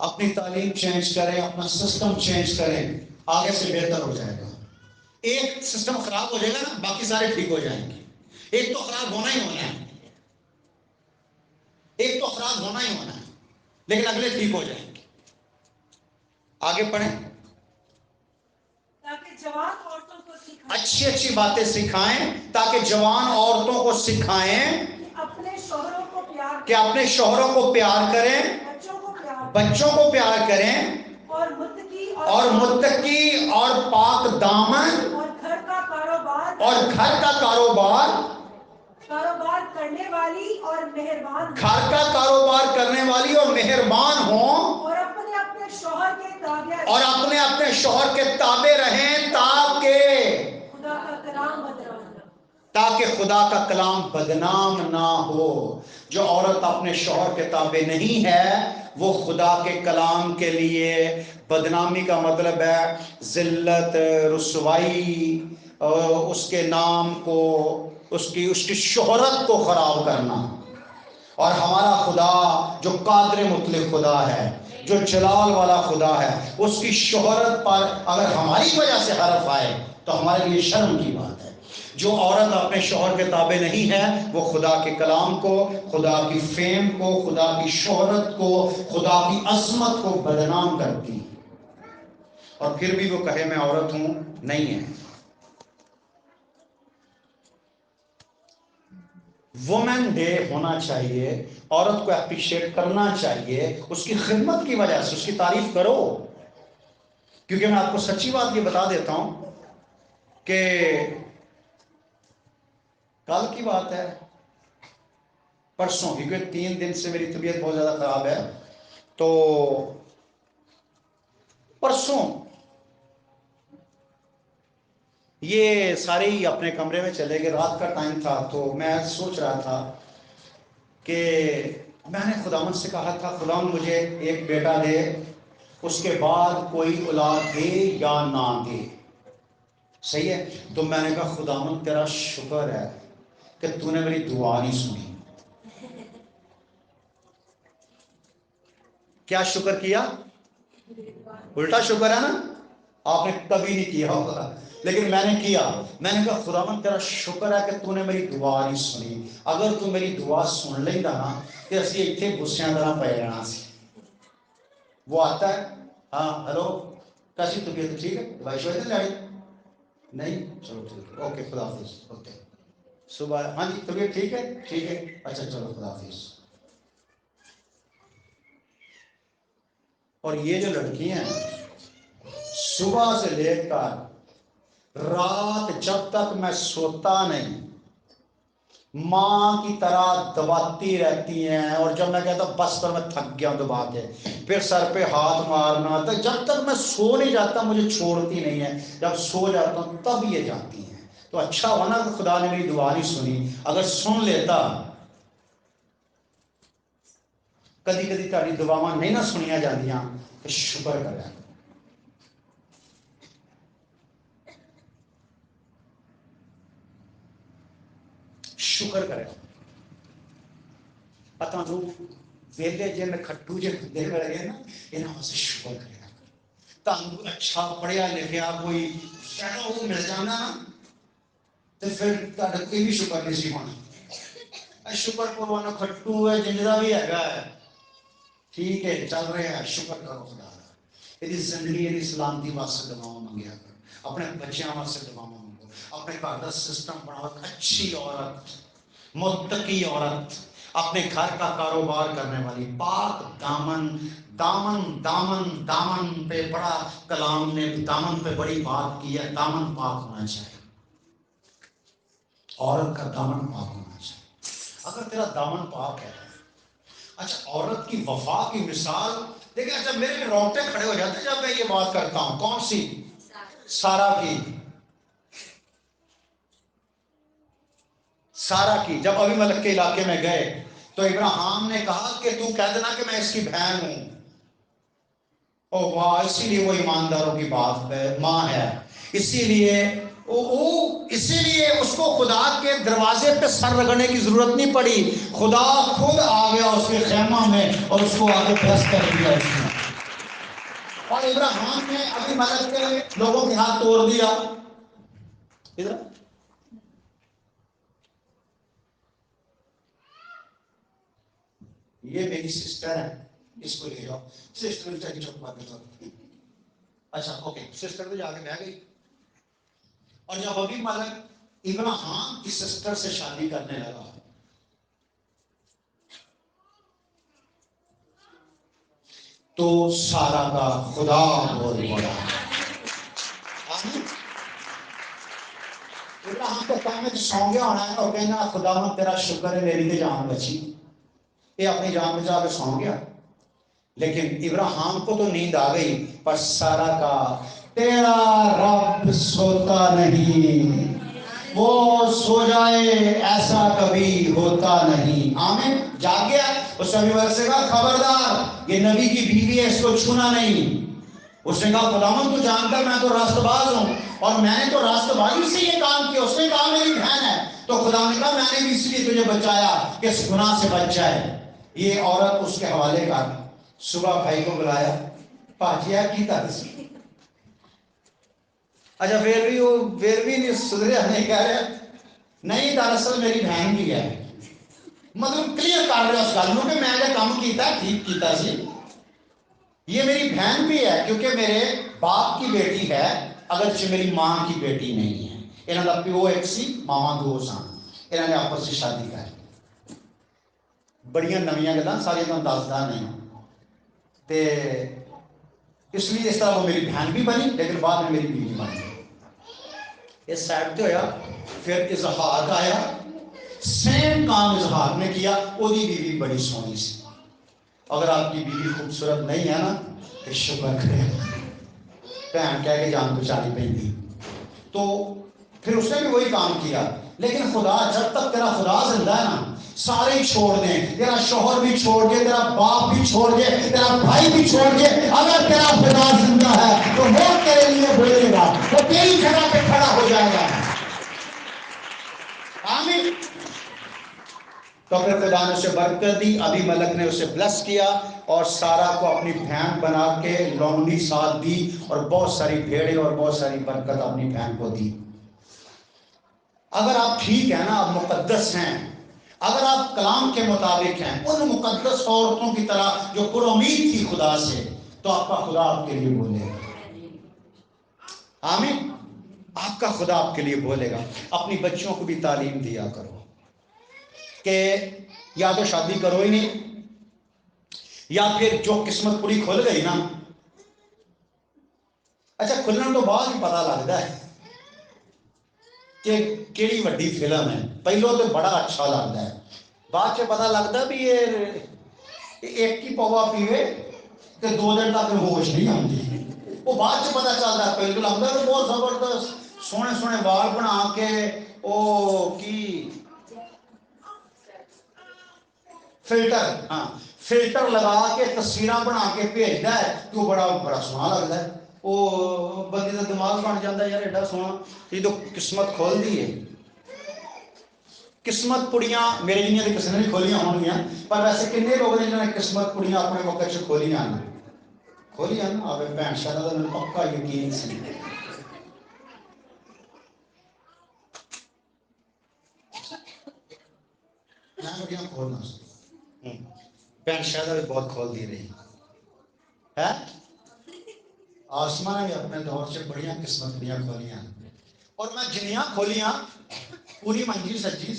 اپنی تعلیم چینج کریں، اپنا سسٹم چینج کریں، آگے سے بہتر ہو جائے گا۔ ایک سسٹم خراب ہو جائے گا نا، باقی سارے ٹھیک ہو جائیں گے۔ ایک تو خراب ہونا ہی ہونا ہے، ایک تو خراب ہونا ہی ہونا ہے، لیکن اگلے ٹھیک ہو جائیں گے۔ آگے پڑھیں۔ تاکہ جوان عورتوں کو سکھائیں، اچھی اچھی باتیں سکھائیں، تاکہ جوان عورتوں کو سکھائیں کہ اپنے شوہروں کو پیار کہ اپنے شوہروں کو پیار کریں، بچوں کو پیار کریں، اور متقی اور پاک دامن اور گھر کا کاروبار کرنے والی اور مہربان، گھر کا کاروبار کرنے والی اور مہربان ہوں، اور اپنے اپنے شوہر کے تابع، اور اپنے اپنے شوہر کے تابع رہیں، تاکہ خدا کا کلام بدنام نہ ہو۔ جو عورت اپنے شوہر کے تابع نہیں ہے وہ خدا کے کلام کے لیے بدنامی کا مطلب ہے ذلت، رسوائی، اس کے نام کو، اس کی شہرت کو خراب کرنا۔ اور ہمارا خدا جو قادر مطلق خدا ہے، جو جلال والا خدا ہے، اس کی شہرت پر اگر ہماری وجہ سے حرف آئے تو ہمارے لیے شرم کی بات ہے۔ جو عورت اپنے شوہر کے تابع نہیں ہے وہ خدا کے کلام کو، خدا کی فیم کو، خدا کی شہرت کو، خدا کی عظمت کو بدنام کرتی، اور پھر بھی وہ کہے میں عورت ہوں، نہیں ہے۔ وومن ڈے ہونا چاہیے، عورت کو اپریشیٹ کرنا چاہیے، اس کی خدمت کی وجہ سے اس کی تعریف کرو۔ کیونکہ میں آپ کو سچی بات یہ بتا دیتا ہوں کہ کل کی بات ہے، پرسوں، کیونکہ 3 دن سے میری طبیعت بہت زیادہ خراب ہے، تو پرسوں یہ سارے ہی اپنے کمرے میں چلے گئے. رات کا ٹائم تھا تو میں سوچ رہا تھا کہ میں نے خداوند سے کہا تھا خداوند مجھے ایک بیٹا دے, اس کے بعد کوئی اولاد دے یا نہ دے, صحیح ہے. تو میں نے کہا خداوند تیرا شکر ہے کہ تو نے میری دعا نہیں سنی. کیا شکر کیا؟ الٹا شکر ہے نا, آپ نے کبھی نہیں کیا ہوگا لیکن میں نے کیا. میں نے کہا خداوند تیرا شکر ہے کہ تو نے میری دعا نہیں سنی. اگر تو میری دعا سن لیتا نا تو اسی اتنے غصیاں طرح پہ رہنا سی. وہ آتا ہے, ہاں ہلو کیسی طبیعت ٹھیک ہے, دوائی شوائی تو لائی نہیں, چلو ٹھیک ہے اوکے خدا حافظ. اوکے صبح ہاں جی طبیعت ٹھیک ہے, ٹھیک ہے اچھا چلو خدا حافظ. اور یہ جو لڑکی ہیں صبح سے لے کر رات جب تک میں سوتا نہیں ماں کی طرح دباتی رہتی ہیں. اور جب میں کہتا ہوں بس پر میں تھک گیا ہوں دبا کے, پھر سر پہ ہاتھ مارنا, تو جب تک میں سو نہیں جاتا مجھے چھوڑتی نہیں ہے. جب سو جاتا ہوں تب یہ جاتی ہیں. تو اچھا ہوا نا کہ خدا نے میری دعا نہیں سنی. اگر سن لیتا, کدی کدی تاری دعاواں نہیں نہ سنیا جاندیاں تو شکر کریں. شکر کرے. پتہ نو ویلے جے میں کھٹو جے دے رہے نا انہاں واسطے شکر کرے. تانوں اچھا پڑھیا لکھیا کوئی شہر وہ مل جانا نا تو پھر تہاڈا کوئی بھی شکر نہیں سی ہونا. شکر کرو نا کھٹو ہے جنجا بھی ہے ٹھیک ہے چل رہے ہیں, شکر کرو خدا کا. یہ زندگی یہ سلامتی واسطے دعاواں منگیا کرو, اپنے بچیاں واسطے دعاواں منگو, اپنے گھر کا سسٹم بناؤ. اچھی عورت, متقی عورت, اپنے گھر کا کاروبار کرنے والی, پاک دامن. دامن دامن دامن پہ بڑا کلام نے دامن پہ بڑی بات کی ہے. دامن پاک ہونا چاہیے, عورت کا دامن پاک ہونا چاہیے. اگر تیرا دامن پاک ہے, اچھا عورت کی وفا کی مثال دیکھیں. اچھا میرے رونگٹے کھڑے ہو جاتے ہیں جب میں یہ بات کرتا ہوں. کون سی؟ سارا کی. سارا کی جب ابھی ملک کے علاقے میں گئے تو ابراہیم نے کہا کہ تو کہہ دینا کہ میں اس کی بہن ہوں. او واہ, اسی لیے وہ ایمانداروں کی بات ماں ہے. اسی لیے اس کو خدا کے دروازے پہ سر رگڑنے کی ضرورت نہیں پڑی. خدا خود آ گیا اس کے خیمہ میں اور اس کو آگے پریس کر دیا اس نے. اور ابراہیم نے ابھی ملک کے لوگوں کے ہاتھ توڑ دیا. ادھر یہ میری سسٹر ہے, اس کو لے جاؤ. سسٹر چاہیے چوک بات کرتا. اچھا اوکے, سسٹر تو جا کے بہ گئی. اور جب ابھی ملک ابراہیم کی سسٹر سے شادی کرنے لگا تو سارا کا خدا بول پڑا. ابراہیم کو کام میں سو گیا ہونا ہے اور کہنا خدا میں تیرا شکر ہے میری تو جان بچی. یہ اپنی جان بچا کے سو گیا. لیکن ابراہیم کو تو نیند آ گئی, پر سارا کا تیرا رب سوتا نہیں, وہ سو جائے ایسا کبھی ہوتا نہیں. آمین. جاگ گیا. اس نے ورثے کا خبردار یہ نبی کی بیوی ہے, اس کو چھونا نہیں. اس نے کہا خداوند تو جانتا ہے میں تو راست باز ہوں اور میں نے تو راست بازی سے یہ کام کیا. اس نے کہا میری بہن ہے. تو خدا نے کہا میں نے بھی اس لیے تجھے بچایا کہ اس گناہ سے بچ جائے. یہ عورت اس کے حوالے کر. صبح بھائی کو بلایا, پاجیا کی طرز. اچھا پھر بھی نہیں سدھرے, نہیں کہہ رہے نہیں دراصل میری بہن بھی ہے. مطلب کلیئر کر رہے اس گل نو کہ میں جو کام کیتا ٹھیک کیتا سی. یہ میری بہن بھی ہے کیونکہ میرے باپ کی بیٹی ہے اگرچہ میری ماں کی بیٹی نہیں ہے. انہوں کا پیو ایک سی ماما دو سن. انہوں نے آپس سے شادی کر. بڑیاں نویاں گلاں ساری تمہیں دسدا نہیں تے اس لیے اس طرح وہ میری بہن بھی بنی لیکن بعد میں میری بیوی بن گئی. اس سائڈ پہ ہویا. پھر اظہار آیا, سیم کام اظہار نے کیا. وہ بیوی بڑی سونی سی. اگر آپ کی بیوی خوبصورت نہیں ہے نا تو شکر کرے, بہن کہہ کے جان بچانی پہ. تو پھر اس نے بھی وہی کام کیا. لیکن خدا جب تک تیرا خدا زندہ ہے نا, سارے ہی چھوڑ دیں, تیرا شوہر بھی چھوڑ دے, تیرا باپ بھی چھوڑ دے, تیرا بھائی بھی چھوڑ دے, اگر تیرا خدا زندہ ہے تو وہ تیرے لیے بولے گا, وہ تیری جگہ پہ کھڑا ہو جائے گا. آمین. تو پھر خدا نے اسے برکت دی. ابھی ملک نے اسے بلس کیا اور سارا کو اپنی بہن بنا کے لونڈی ساتھ دی, اور بہت ساری بھیڑیں اور بہت ساری برکت اپنی بہن کو دی. اگر آپ ٹھیک ہیں نا, آپ مقدس ہیں, اگر آپ کلام کے مطابق ہیں, ان مقدس عورتوں کی طرح جو پر امید تھی خدا سے, تو آپ کا خدا آپ کے لیے بولے گا. آمین. آپ کا خدا آپ کے لیے بولے گا. اپنی بچوں کو بھی تعلیم دیا کرو کہ یا تو شادی کرو ہی نہیں, یا پھر جو قسمت پوری کھل گئی نا, اچھا کھلنا تو بعد ہی پتا لگتا ہے کہ کیڑی وڈی فلم ہے. پہلو تو بڑا اچھا لگتا ہے, بعد سے پتا لگتا بھی یہ ایک ہی پوا پیوے تو 2 دن تک ہوش نہیں آتی. وہ بعد سے پتا چلتا ہے. پہلو لگتا ہے بہت زبردست سونے سونے وال بنا کے وہ کی فلٹر, ہاں فلٹر لگا کے تصویراں بنا کے بھیجتا ہے تو بڑا بڑا سونا لگتا ہے. وہ بندے کا دماغ بن جاتا ہے, یار ایڈا سونا. یہ تو قسمت کھول دی ہے. قسمت پڑیاں میرے جنیا تو کسی نے نہیں کھولیاں ہون گیا, پر ویسے کنے لوگ نے جنہوں نے قسمت پڑیاں اپنے وقت سے کھولیاں نا, کھولیاں نا. آپ بھین شاید میں پکا یقین سی میں بڑیاں کھولنا بہن شاید بھی بہت کھول دی رہی ہے. آسمان نے اپنے دور سے بڑیاں قسمت بڑیاں کھولیاں, اور میں جنیاں کھولیاں پوری منجی سجی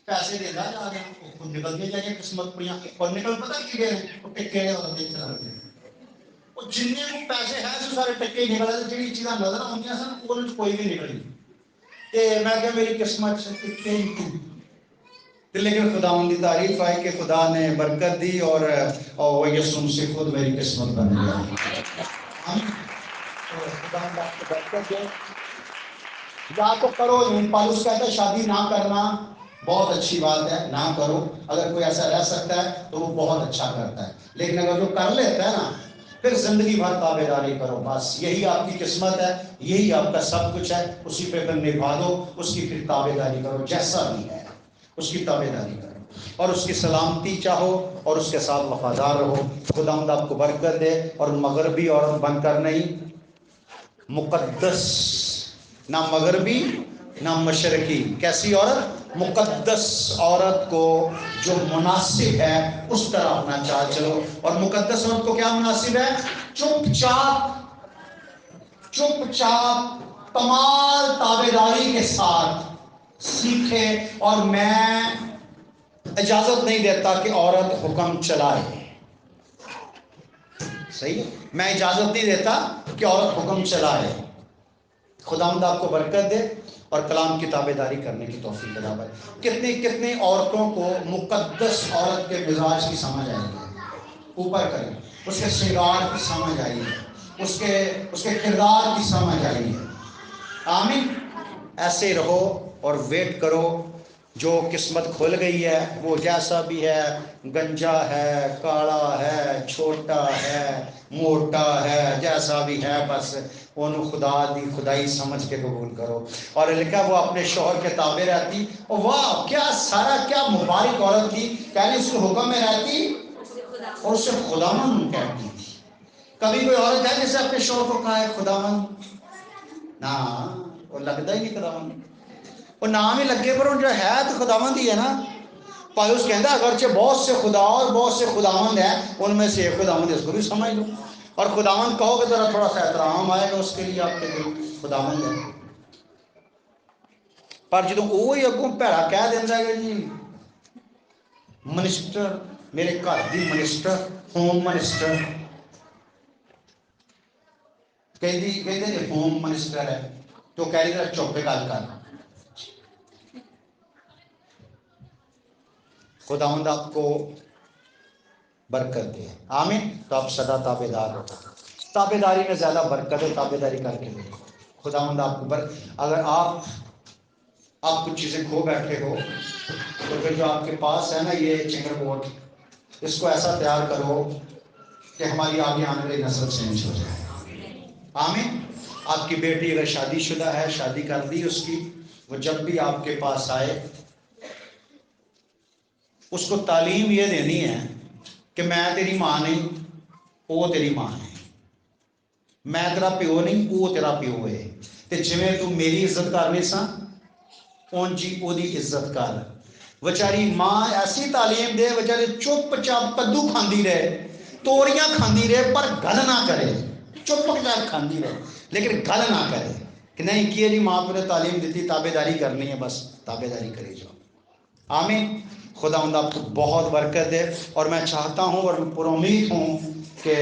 پیسے دینا جا رہا ہوں, نکلتے جائیں قسمت پڑیاں. اور نکل پتا کی گئے ٹکے جن کو پیسے ہے سو سارے ٹکے نکل آتے. جی چیزاں نظر آدی سن وہ کوئی بھی نکلی. میں کہ میری قسمت سے ٹکے ہی, لیکن خداوند کی تعریف آئی کہ خدا نے برکت دی اور یسوع مسیح خود میری قسمت بن گیا. خداوند آپ کو برکت دے. یا تو کرو, پالوس کہتا ہے شادی نہ کرنا بہت اچھی بات ہے, نہ کرو. اگر کوئی ایسا رہ سکتا ہے تو وہ بہت اچھا کرتا ہے. لیکن اگر جو کر لیتا ہے نا, پھر زندگی بھر تابع داری کرو. بس یہی آپ کی قسمت ہے, یہی آپ کا سب کچھ ہے. اسی پہ پھر نبھا دو, اس کی پھر تابع داری کرو. جیسا بھی ہے اس کی تابع داری کرو, اور اس کی سلامتی چاہو, اور اس کے ساتھ وفادار رہو. خداوند آپ کو برکت دے. اور مغربی عورت بن کر نہیں, مقدس, نہ مغربی نہ مشرقی. کیسی عورت؟ مقدس عورت کو جو مناسب ہے اس طرح اپنا چال چلو. اور مقدس عورت کو کیا مناسب ہے؟ چپ چاپ کمال تابع داری کے ساتھ سیکھے. اور میں اجازت نہیں دیتا کہ عورت حکم چلائے. صحیح ہے, میں اجازت نہیں دیتا کہ عورت حکم چلائے. خداوند آپ کو برکت دے اور کلام کی تابع داری کرنے کی توفیق عطا فرمائے. کتنی عورتوں کو مقدس عورت کے مزاج کی سمجھ آئی ہے, اوپر کریں, اس کے شرار کی سمجھ آئی ہے, اس کے کردار کی سمجھ آئی ہے. آمین. ایسے رہو اور ویٹ کرو. جو قسمت کھل گئی ہے وہ جیسا بھی ہے, گنجا ہے, کالا ہے, چھوٹا ہے, موٹا ہے, جیسا بھی ہے, بس انہوں خدا دی خدائی سمجھ کے قبول کرو. اور لکھا وہ اپنے شوہر کے تابع رہتی. اور واہ کیا سارا کیا مبارک عورت تھی, پہلے اس کے حکم میں رہتی اور اسے خداوند کہتی تھی. کبھی کوئی عورت ہے جسے اپنے شوہر کو کہا ہے خداوند؟ نہ, وہ لگتا ہی نہیں خداوند. وہ نام ہی لگے پر جو ہے تو خداوند ہی ہے نا. پالوس کہتا ہے اگرچہ بہت سے خدا اور بہت سے خداوند ہیں, ان میں سے ایک خداوند ہے, اس کو بھی سمجھ لو. اور خداوند کہو کہ ذرا تھوڑا سا احترام آئے گا اس کے لیے, آپ کے دل خداوند ہے. پر جدو وہی اگوں بھڑا کہہ دینا ہے کہ جی منسٹر, میرے گھر دی منسٹر, ہوم منسٹر, کہتے ہوم منسٹر ہے, تو کہہ رہی چوپے گل کر. خداوند آپ کو برکت دے. آمین. تو آپ سدا تابع دار ہو. تابع داری میں زیادہ برکت ہے, تابع داری کر کے دیکھو. خداوند آپ کو اگر آپ کچھ چیزیں کھو بیٹھے ہو تو پھر جو آپ کے پاس ہے نا یہ چنگر بوٹ، اس کو ایسا تیار کرو کہ ہماری آگے آنے والی نسل چینج ہو جائے. آمین. آپ کی بیٹی اگر شادی شدہ ہے، شادی کر دی اس کی، وہ جب بھی آپ کے پاس آئے اس کو تعلیم یہ دینی ہے کہ میں تیری ماں نہیں، وہ تیری ماں ہے. میں تیرا پیو نہیں، وہ تیرا پیو ہے. تے جویں تو میری عزت کرنی سا اون جی او دی عزت کر. بچاری ماں ایسی تعلیم دے بچاری چپ چاپ کدو کھاندی رہے، توریاں کھاندی رہے، پر گل نہ کرے. چپ چاپ کھاندی رہے لیکن گل نہ کرے کہ نہیں کیے جی ماں نے تعلیم دیتی، تابے داری کرنی ہے، بس تابے داری کرے جاؤ. آمین. خداوند آپ کو بہت برکت دے. اور میں چاہتا ہوں اور پر امید ہوں کہ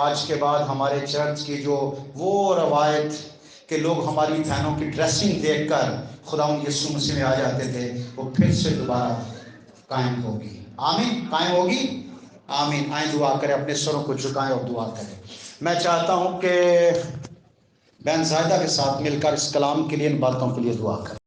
آج کے بعد ہمارے چرچ کی جو وہ روایت کہ لوگ ہماری بہنوں کی ڈریسنگ دیکھ کر خداوند یسوع مسیح میں آ جاتے تھے، وہ پھر سے دوبارہ قائم ہوگی. آمین. قائم ہوگی. آمین. آئیں دعا کریں، اپنے سروں کو جھکائیں اور دعا کریں. میں چاہتا ہوں کہ بہن زاہدہ کے ساتھ مل کر اس کلام کے لیے، ان باتوں کے لیے دعا کریں.